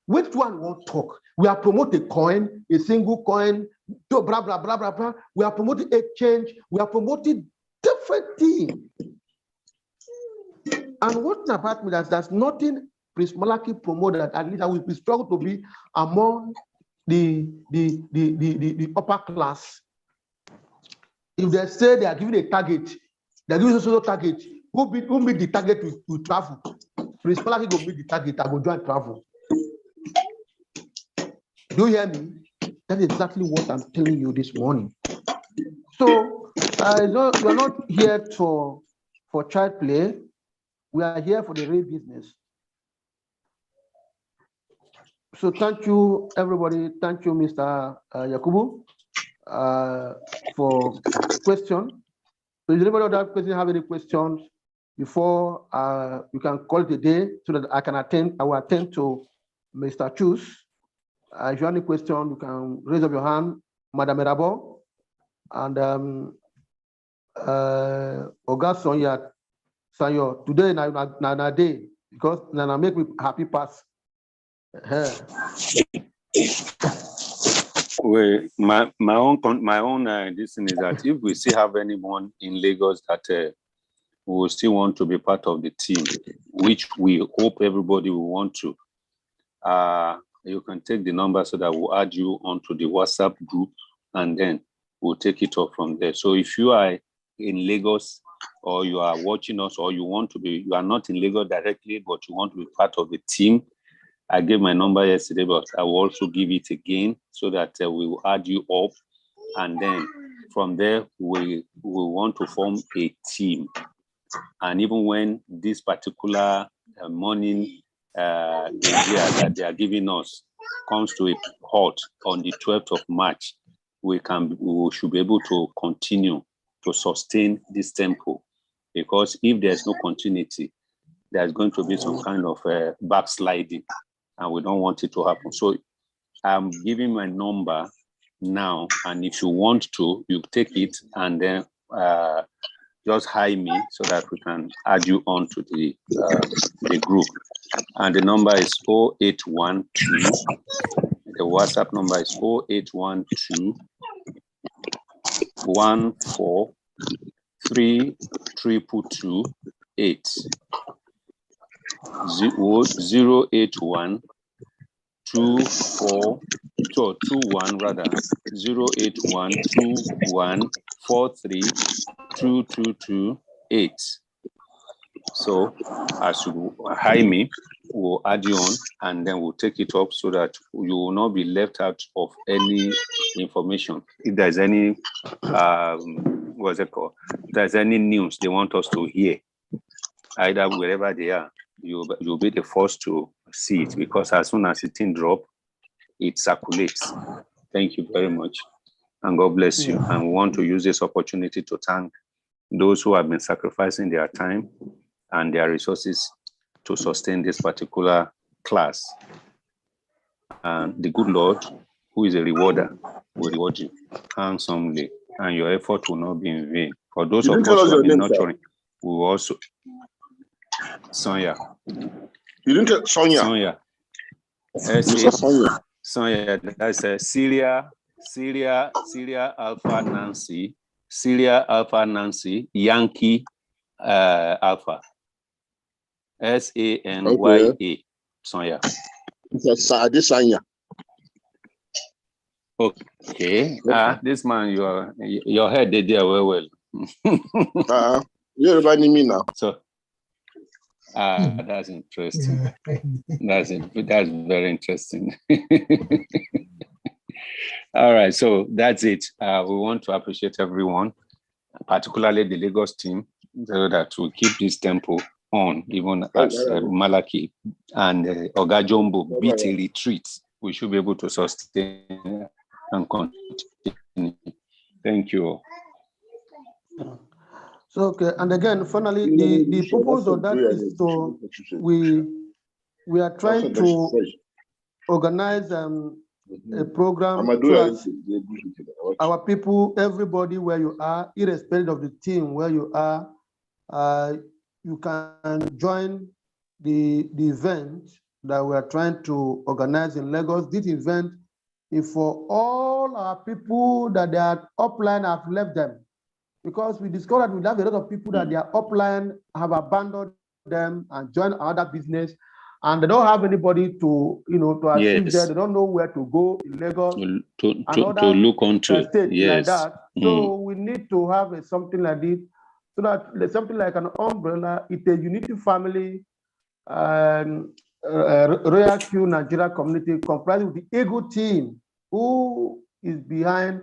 Which one won't talk? We are promoting coin, a single coin, blah, blah, blah, blah, blah. We are promoting exchange. We are promoting different things. And what about me, there's nothing Prince Malachy promoted, at least I will struggle to be among the upper class. If they say they are giving a target, they're giving a social target, who meet the target to travel? Prince Malachy will meet the target, I will join travel. Do you hear me? That is exactly what I'm telling you this morning. So we're not here for child play. We are here for the real business. So thank you, everybody. Thank you, Mr. Yakubu, for question. So if anybody have any questions before you can call it a day so that I will attend to Mr. Chus. If you have any question, you can raise up your hand, Madam Erabo, and Oga Sanyo. Today na day because na make me happy pass. Well, my own this thing is that if we still have anyone in Lagos that will still want to be part of the team, which we hope everybody will want to, you can take the number so that we'll add you onto the WhatsApp group, and then we'll take it up from there. So if you are in Lagos, or you are watching us, or you are not in Lagos directly, but you want to be part of the team, I gave my number yesterday, but I will also give it again so that we will add you up. And then from there, we want to form a team. And even when this particular morning that they are giving us comes to a halt on the 12th of March, we should be able to continue to sustain this tempo. Because if there's no continuity, there's going to be some kind of backsliding. And we don't want it to happen. So I'm giving my number now, and if you want to, you take it and then just hi me so that we can add you on to the group. And the number is 0812. The WhatsApp number is 0812 1432228. 081 21 rather 081 21 43 2228. So as you hi me, we'll add you on and then we'll take it up so that you will not be left out of any information. If there's any what's it called? If there's any news they want us to hear, either wherever they are, you'll be the first to see it, because as soon as it drop, it circulates. Thank you very much, and God bless you. And we want to use this opportunity to thank those who have been sacrificing their time and their resources to sustain this particular class. And the good Lord, who is a rewarder, will reward you handsomely, and your effort will not be in vain. For those of us who have been nurturing, we will also Sonia. You didn't get Sonia. Sonia. Sonia. That's Syria Alpha Nancy. Syria Alpha Nancy. Yankee Alpha. SANYA. Okay. Sonia. Sonia. Okay. This man, your head did there well. You everybody me now. So that's interesting. That's very interesting. All right, so that's it. We want to appreciate everyone, particularly the Lagos team, so that we keep this tempo on, even as Malachy and Oga Jumbo beat a retreat, we should be able to sustain and continue. Thank you. So, okay, and again, finally, the purpose of that is to, we are trying to organize a program so that our people, everybody where you are, irrespective of the team where you are, you can join the event that we are trying to organize in Lagos. This event is for all our people that they are upline have left them, because we discovered we have a lot of people that they are upline have abandoned them and joined another business, and they don't have anybody to, to assist them. They don't know where to go in Lagos to look onto state like that. So we need to have something like this, so that there's something like an umbrella. It's a unity family and Royal Q Nigeria community comprising the Ego team who is behind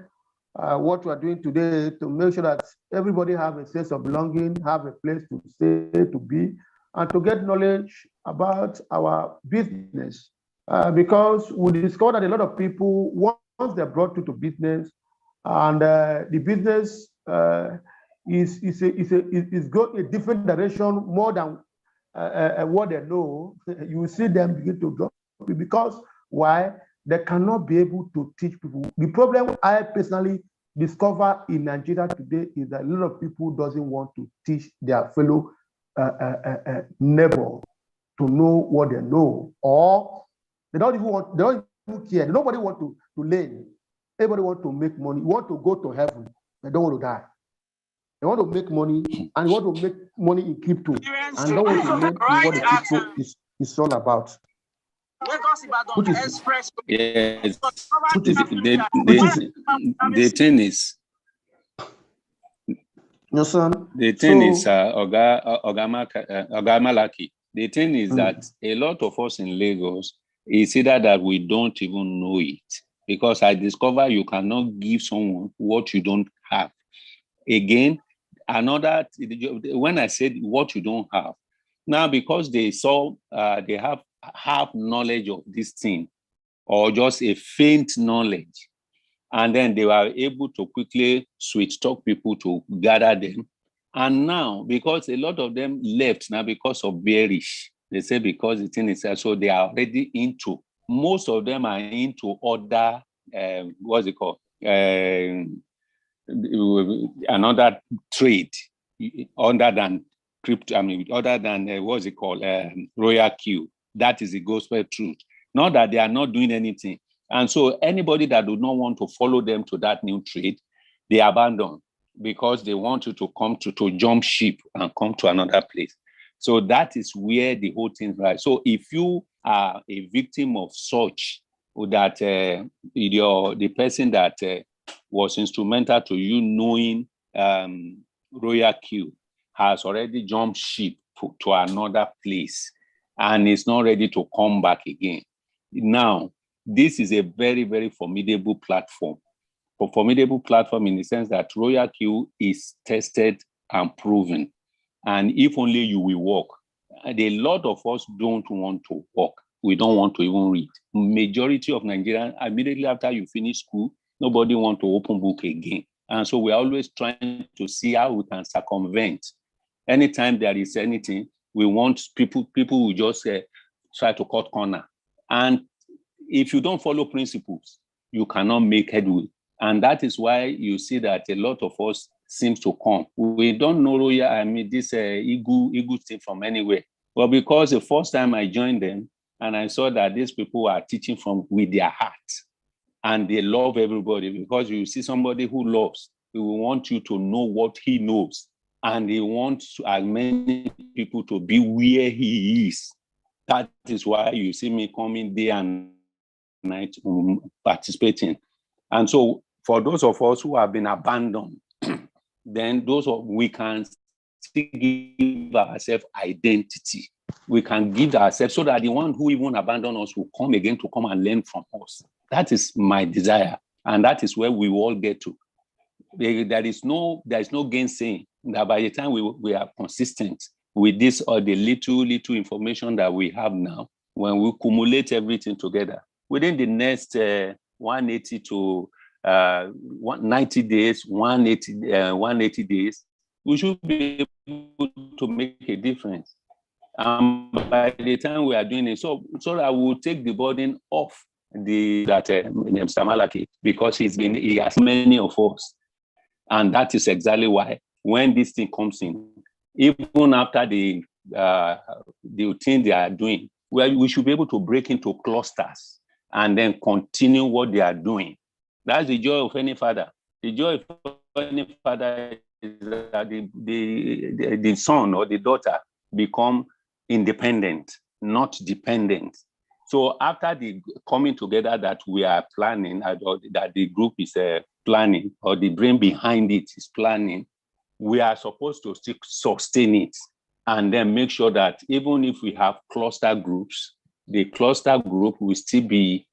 what we are doing today, to make sure that everybody have a sense of belonging, have a place to stay, to be, and to get knowledge about our business. Because we discovered that a lot of people, once they're brought to business, and the business is going a different direction more than what they know, you will see them begin to drop, because why? They cannot be able to teach people. The problem I personally discover in Nigeria today is that a lot of people doesn't want to teach their fellow neighbor to know what they know, or they don't even care. Nobody want to learn. Everybody want to make money. You want to go to heaven. They don't want to die. They want to make money, and want to make money in crypto, and don't want to learn what the crypto is all about. Yes, the thing is, your son. The thing is, Oga Malachy, the thing is that a lot of us in Lagos, is either that we don't even know it, because I discover you cannot give someone what you don't have. Again, when I said what you don't have, now because they saw they have knowledge of this thing, or just a faint knowledge, and then they were able to quickly switch talk people to gather them. And now, because a lot of them left now because of bearish, they say because the thing is, so they are already into, most of them are into other, what's it called? Another trade other than crypto, other than what's it called? Royal Q. That is the gospel truth. Not that they are not doing anything. And so anybody that do not want to follow them to that new trade, they abandon, because they want you to come to jump ship and come to another place. So that is where the whole thing is right. So if you are a victim of such, that the person that was instrumental to you knowing Royal Q has already jumped ship to another place and is not ready to come back again. Now, this is a very, very formidable platform. A formidable platform in the sense that Royal Q is tested and proven. And if only you will walk. A lot of us don't want to walk. We don't want to even read. Majority of Nigerians, immediately after you finish school, nobody want to open book again. And so we're always trying to see how we can circumvent. Anytime there is anything, we want people will just try to cut corner. And if you don't follow principles, you cannot make headway. And that is why you see that a lot of us seems to come. We don't know this ego thing from anywhere. But because the first time I joined them, and I saw that these people are teaching with their heart, and they love everybody, because you see somebody who loves, he will want you to know what he knows, and he wants as many people to be where he is. That is why you see me coming day and night participating. And so for those of us who have been abandoned, then we can still give ourselves identity. We can give ourselves so that the one who even abandoned us will come again to come and learn from us. That is my desire. And that is where we all get to. There is no gainsaying that by the time we are consistent, with this or the little information that we have now, when we accumulate everything together, within the next 180 to 90 days, 180 days, we should be able to make a difference. By the time we are doing it, so I will take the burden off Mr. Malachy, because he has many of us. And that is exactly why when this thing comes in, even after the thing they are doing, we should be able to break into clusters and then continue what they are doing. That's the joy of any father. The joy of any father is that the son or the daughter become independent, not dependent. So after the coming together that we are planning, or that the group is planning, or the brain behind it is planning, we are supposed to still sustain it and then make sure that even if we have cluster groups, the cluster group will still be,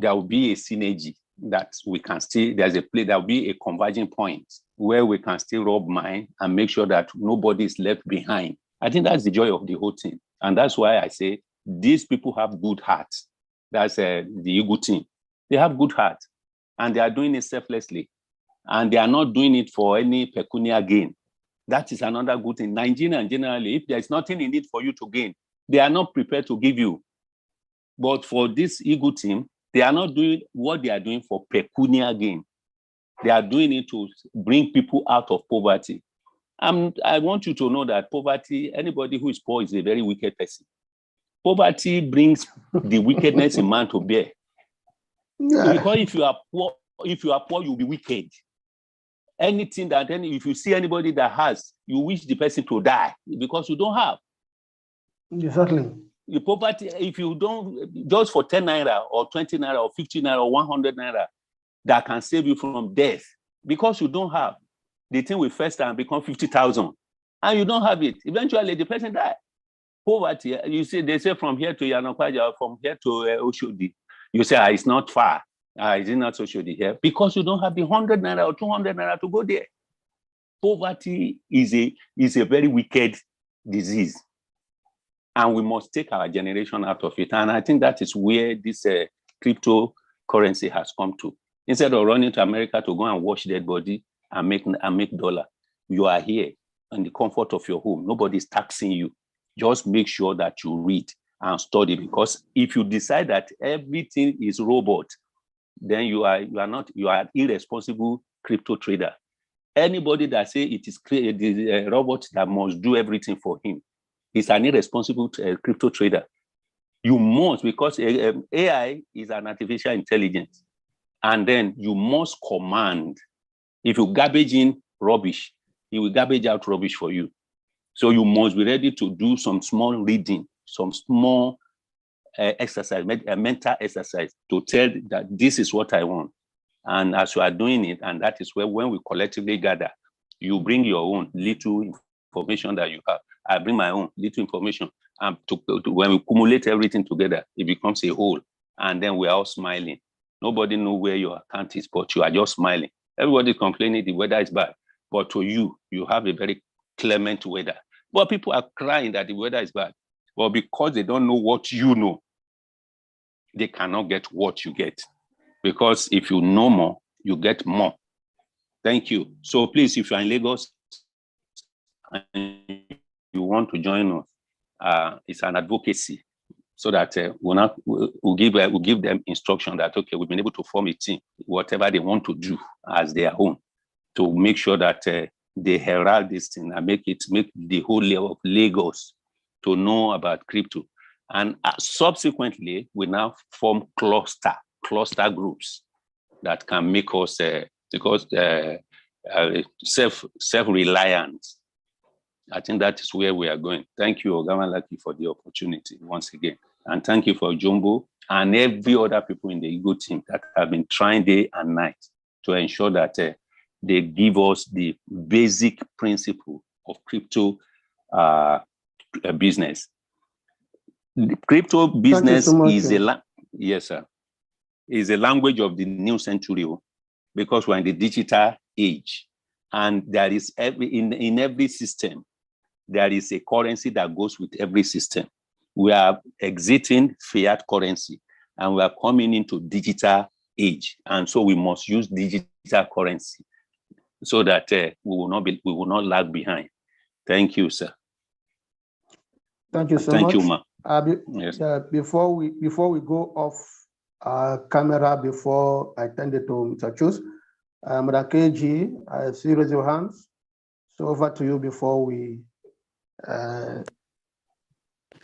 there will be a synergy that we can still, there will be a converging point where we can still rub mind and make sure that nobody is left behind. I think that's the joy of the whole thing. And that's why I say these people have good hearts. That's the Eagle team. They have good heart and they are doing it selflessly. And they are not doing it for any pecuniary gain. That is another good thing. Nigerian generally, if there's nothing in it for you to gain, they are not prepared to give you. But for this Eagle team, they are not doing what they are doing for pecuniary gain. They are doing it to bring people out of poverty. I want you to know that poverty, anybody who is poor is a very wicked person. Poverty brings the wickedness in man to bear. Yeah. Because if you are poor, you'll be wicked. Anything that if you see anybody that has, you wish the person to die because you don't have. Exactly. The poverty, if you don't, just for 10 naira or 20 naira or 50 naira or 100 naira, that can save you from death because you don't have. The thing will first time become 50,000 and you don't have it. Eventually, the person dies. Poverty, you see, they say from here to Yanokwaja, from here to Oshodi, you say, it's not far. Is it not Oshodi here? Because you don't have the 100 naira or 200 naira to go there. Poverty is a very wicked disease. And we must take our generation out of it. And I think that is where this cryptocurrency has come to. Instead of running to America to go and wash dead body and make dollar, you are here in the comfort of your home. Nobody is taxing you. Just make sure that you read and study, because if you decide that everything is robot, then you are an irresponsible crypto trader. Anybody that say it is a robot that must do everything for him is an irresponsible crypto trader. You must, because AI is an artificial intelligence, and then you must command. If you garbage in rubbish, he will garbage out rubbish for you. So you must be ready to do some small reading, some small exercise, mental exercise to tell that this is what I want. And as you are doing it, and that is where when we collectively gather, you bring your own little information that you have. I bring my own little information. And when we accumulate everything together, it becomes a whole. And then we're all smiling. Nobody knows where your account is, but you are just smiling. Everybody is complaining the weather is bad. But to you, you have a very clement weather. But people are crying that the weather is bad. But because they don't know what you know, they cannot get what you get. Because if you know more, you get more. Thank you. So please, if you're in Lagos and you want to join us, it's an advocacy, so that we'll give them instruction that, okay, we've been able to form a team, whatever they want to do as their own, to make sure that they herald this thing and make the whole level of Lagos to know about crypto. And subsequently, we now form cluster groups that can make us self-reliant. I think that is where we are going. Thank you, Malachy, for the opportunity once again. And thank you for Jumbo and every other people in the Eagle team that have been trying day and night to ensure that they give us the basic principle of crypto business. The crypto business so much, is is a language of the new century, because we're in the digital age, and there is in every system there is a currency that goes with every system. We are exiting fiat currency and we are coming into digital age. And so we must use digital currency so that we will not lag behind. Thank you, sir. Thank you so Thank much. you, ma. Yes. Before we go off camera, before I turn it to Mr. Chus, Madam KG, I see you raise your hands. So over to you before we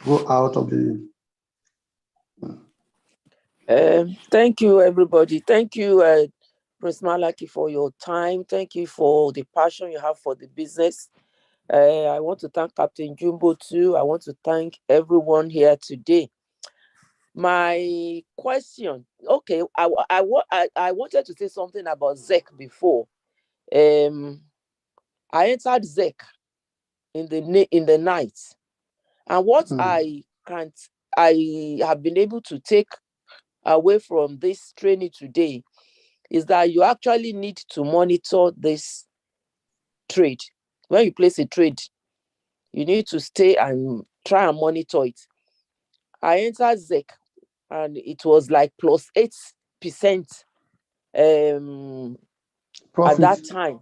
go out of the. Thank you, everybody. Thank you, Prince Malachy, for your time. Thank you for the passion you have for the business. I want to thank Captain Jumbo too. I want to thank everyone here today. My question, okay, I wanted to say something about ZEC before. I entered ZEC in the night, and what I have been able to take away from this training today is that you actually need to monitor this trade. When you place a trade, you need to stay and try and monitor it. I entered ZEC and it was like plus 8% at that time,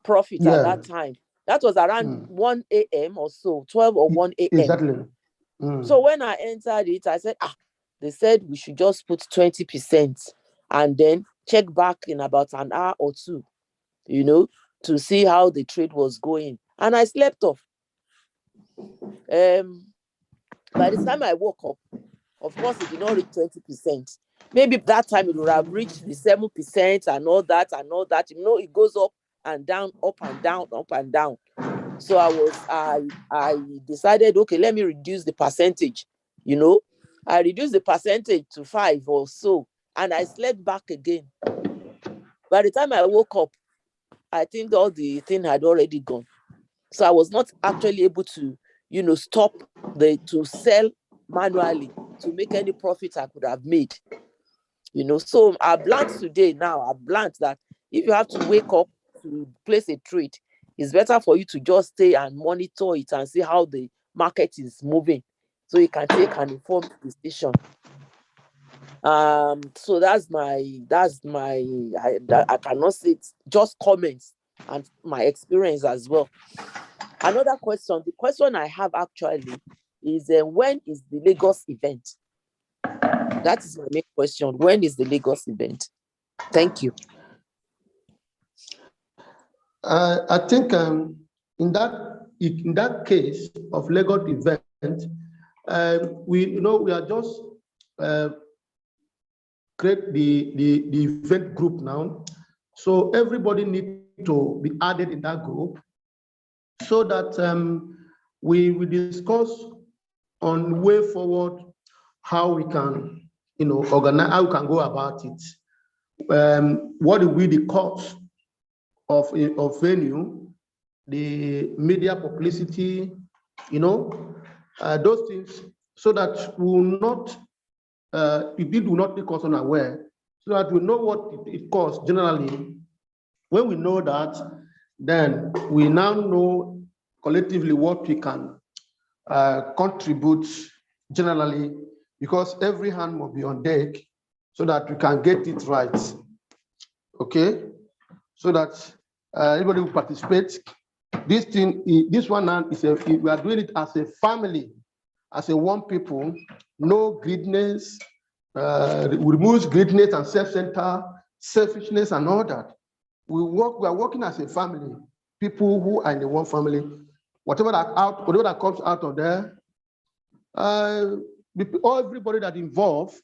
profit at that time. That was around 1 a.m. or so, 12 or 1 a.m. Exactly. So when I entered it, I said, they said we should just put 20% and then check back in about an hour or two, to see how the trade was going. And I slept off. By the time I woke up, of course, it did not reach 20%. Maybe that time it would have reached the 7% and all that. It goes up and down, up and down, up and down. So I decided, okay, let me reduce the percentage. I reduced the percentage to 5 or so, and I slept back again. By the time I woke up, I think all the thing had already gone. So I was not actually able to, stop to sell manually to make any profit I could have made. So I've learned today now, that if you have to wake up to place a trade, it's better for you to just stay and monitor it and see how the market is moving, so you can take an informed decision. So that's my I cannot say it, just comments and my experience as well. Another question, the question I have actually is when is the Lagos event? That is my main question. When is the Lagos event? Thank you. I think in that case of Lagos event, we are just create the event group now. So everybody needs to be added in that group so that we discuss on way forward how we can, organize, how we can go about it. What will be the cost of venue, the media publicity, those things, so that we will not, it will not take us unaware, so that we know what it costs generally. When we know that, then we now know collectively what we can contribute generally, because every hand will be on deck so that we can get it right. Okay, so that everybody will participate. This one now we are doing it as a family, as a one people. No greediness, removes greediness and self-center, selfishness and all that. We are working as a family, people who are in the one family. Whatever that comes out of there, everybody that involved,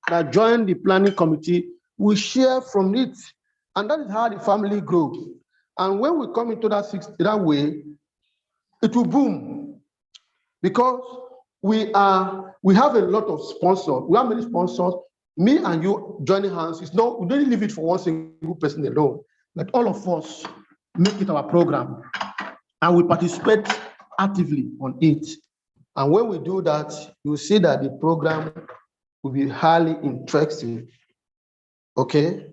that join the planning committee, will share from it. And that is how the family grows. And when we come into that way, it will boom. Because we have a lot of sponsors. We have many sponsors. Me and you joining hands, we don't leave it for one single person alone. But all of us make it our program. And we participate actively on it. And when we do that, you will see that the program will be highly interesting. Okay?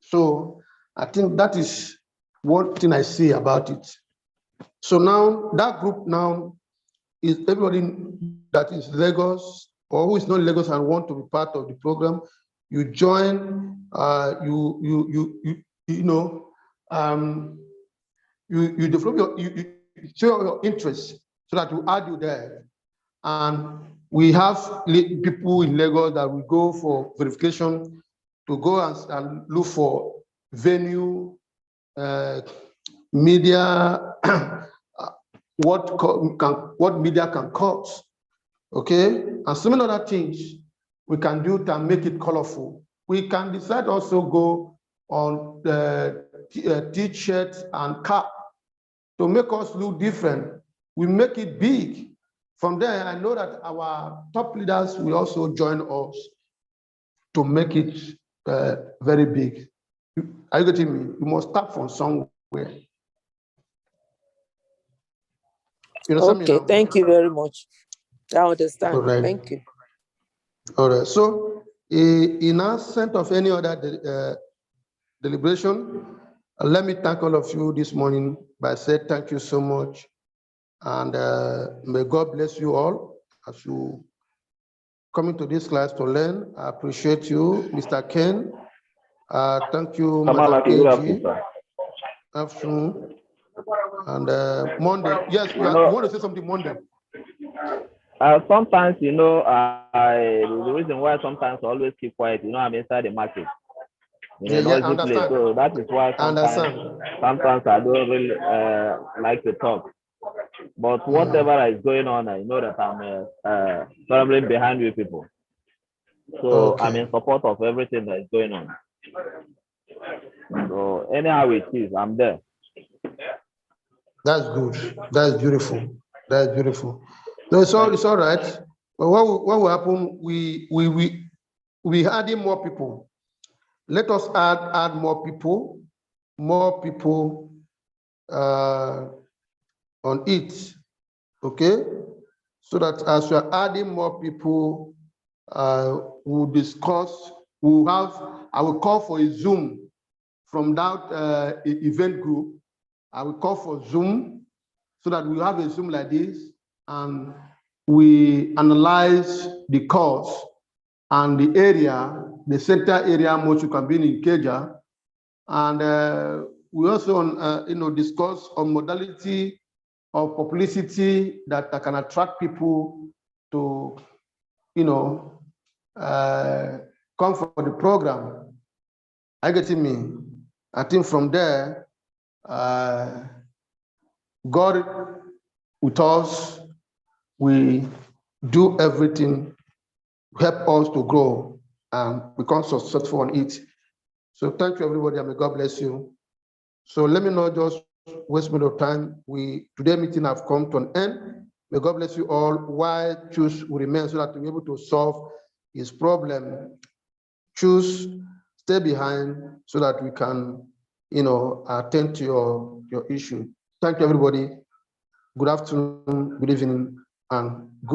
So I think that is one thing I see about it. So now that group now is everybody that is Lagos or who is not Lagos and want to be part of the program. You join. You develop you show your interest so that we add you there. And we have people in Lagos that will go for verification to go and look for venue, media, what media can cost, okay? And so many other things we can do to make it colorful. We can decide also go on the t-shirts and cap to make us look different. We make it big. From there, I know that our top leaders will also join us to make it very big. Are you getting me? You must start from somewhere. You understand me now? Thank you very much. I understand. All right. Thank you. All right. So, in absence of any other deliberation, let me thank all of you this morning by saying thank you so much. And may God bless you all as you come into this class to learn. I appreciate you, Mr. Ken. Thank you, Madam KG. Afternoon. And Monday. Yes, you want to say something Monday? Sometimes, the reason why sometimes I always keep quiet, I'm inside the market. In a noisy place. So that is why sometimes I don't really like to talk. But whatever is going on, I know that I'm firmly behind you people. So I'm in support of everything that is going on. So anyhow it is, I'm there. That's good. That's beautiful. That's beautiful. No, it's all right. But what will happen? We adding more people. Let us add more people on it. Okay, so that as we are adding more people, we'll discuss. I will call for a Zoom from that event group. I will call for Zoom so that we have a Zoom like this and we analyze the course and the area, the center area, much you can be in Keja. And we also discuss on modality of publicity that can attract people to come for the program. Are you getting me? I think from there, God with us, we do everything, help us to grow and become successful on it. So thank you, everybody, and may God bless you. So let me not just waste a minute of time. Today's meeting have come to an end. May God bless you all. Why Choose will remain so that we're able to solve his problem. Choose, stay behind so that we can, attend to your issue. Thank you, everybody. Good afternoon, good evening, and good